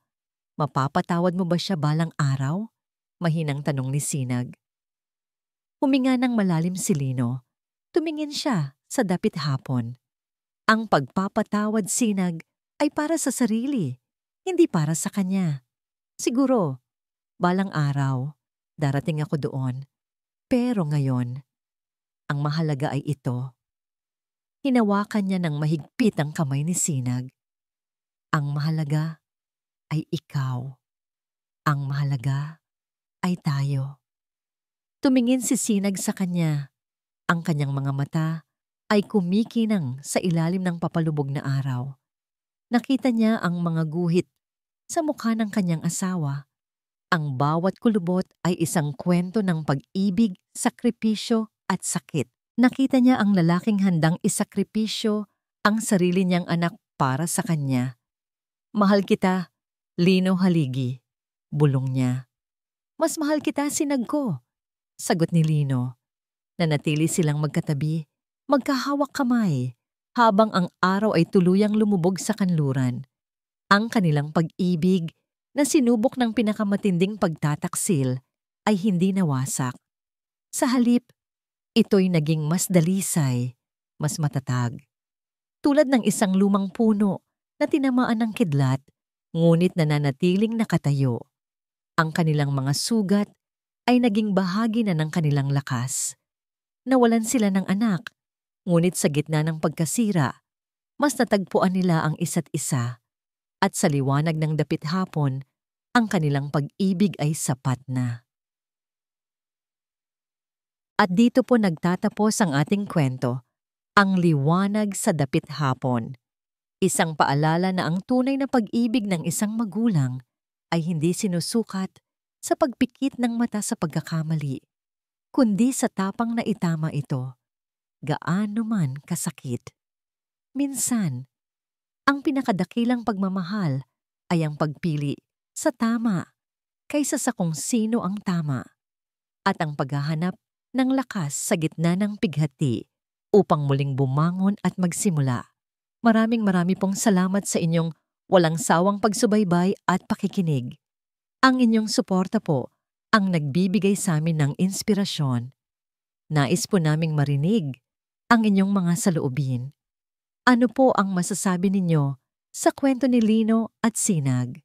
mapapatawad mo ba siya balang araw? Mahinang tanong ni Sinag. Huminga ng malalim si Lino. Tumingin siya sa dapit hapon. Ang pagpapatawad, Sinag, ay para sa sarili, hindi para sa kanya. Siguro, balang araw, darating ako doon. Pero ngayon, ang mahalaga ay ito. Hinawakan niya ng mahigpit ang kamay ni Sinag. Ang mahalaga ay ikaw. Ang mahalaga ay tayo. Tumingin si Sinag sa kanya. Ang kanyang mga mata ay kumikinang sa ilalim ng papalubog na araw. Nakita niya ang mga guhit sa mukha ng kanyang asawa. Ang bawat kulubot ay isang kwento ng pag-ibig, sakripisyo at sakit. Nakita niya ang lalaking handang isakripisyo ang sarili niyang anak para sa kanya. Mahal kita, Lino Haligi, bulong niya. Mas mahal kita, Sinag ko, sagot ni Lino. Nanatili silang magkatabi, magkahawak kamay, habang ang araw ay tuluyang lumubog sa kanluran. Ang kanilang pag-ibig na sinubok ng pinakamatinding pagtataksil ay hindi nawasak. Sa halip, ito'y naging mas dalisay, mas matatag. Tulad ng isang lumang puno na tinamaan ng kidlat, ngunit nananatiling nakatayo. Ang kanilang mga sugat ay naging bahagi na ng kanilang lakas. Nawalan sila ng anak, ngunit sa gitna ng pagkasira, mas natagpuan nila ang isa't isa. At sa liwanag ng dapit hapon, ang kanilang pag-ibig ay sapat na. At dito po nagtatapos ang ating kwento, Ang Liwanag sa Dapit Hapon. Isang paalala na ang tunay na pag-ibig ng isang magulang ay hindi sinusukat sa pagpikit ng mata sa pagkakamali, kundi sa tapang na itama ito, gaano man kasakit. Minsan, ang pinakadakilang pagmamahal ay ang pagpili sa tama kaysa sa kung sino ang tama at ang paghahanap ng lakas sa gitna ng pighati upang muling bumangon at magsimula. Maraming pong salamat sa inyong walang sawang pagsubaybay at pakikinig. Ang inyong suporta po ang nagbibigay sa amin ng inspirasyon. Nais po naming marinig ang inyong mga saloobin. Ano po ang masasabi ninyo sa kwento ni Lino at Sinag?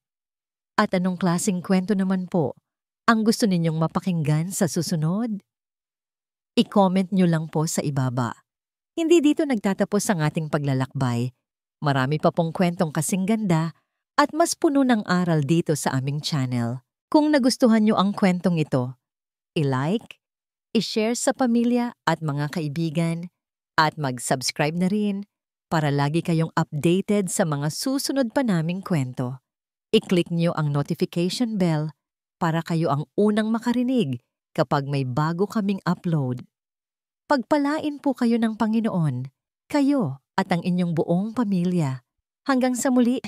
At anong klaseng kwento naman po ang gusto ninyong mapakinggan sa susunod? I-comment nyo lang po sa ibaba. Hindi dito nagtatapos ang ating paglalakbay. Marami pa pong kwentong kasing ganda at mas puno ng aral dito sa aming channel. Kung nagustuhan nyo ang kwentong ito, i-like, i-share sa pamilya at mga kaibigan, at mag-subscribe na rin para lagi kayong updated sa mga susunod pa naming kwento. I-click nyo ang notification bell para kayo ang unang makarinig kapag may bago kaming upload. Pagpalain po kayo ng Panginoon, kayo at ang inyong buong pamilya. Hanggang sa muli.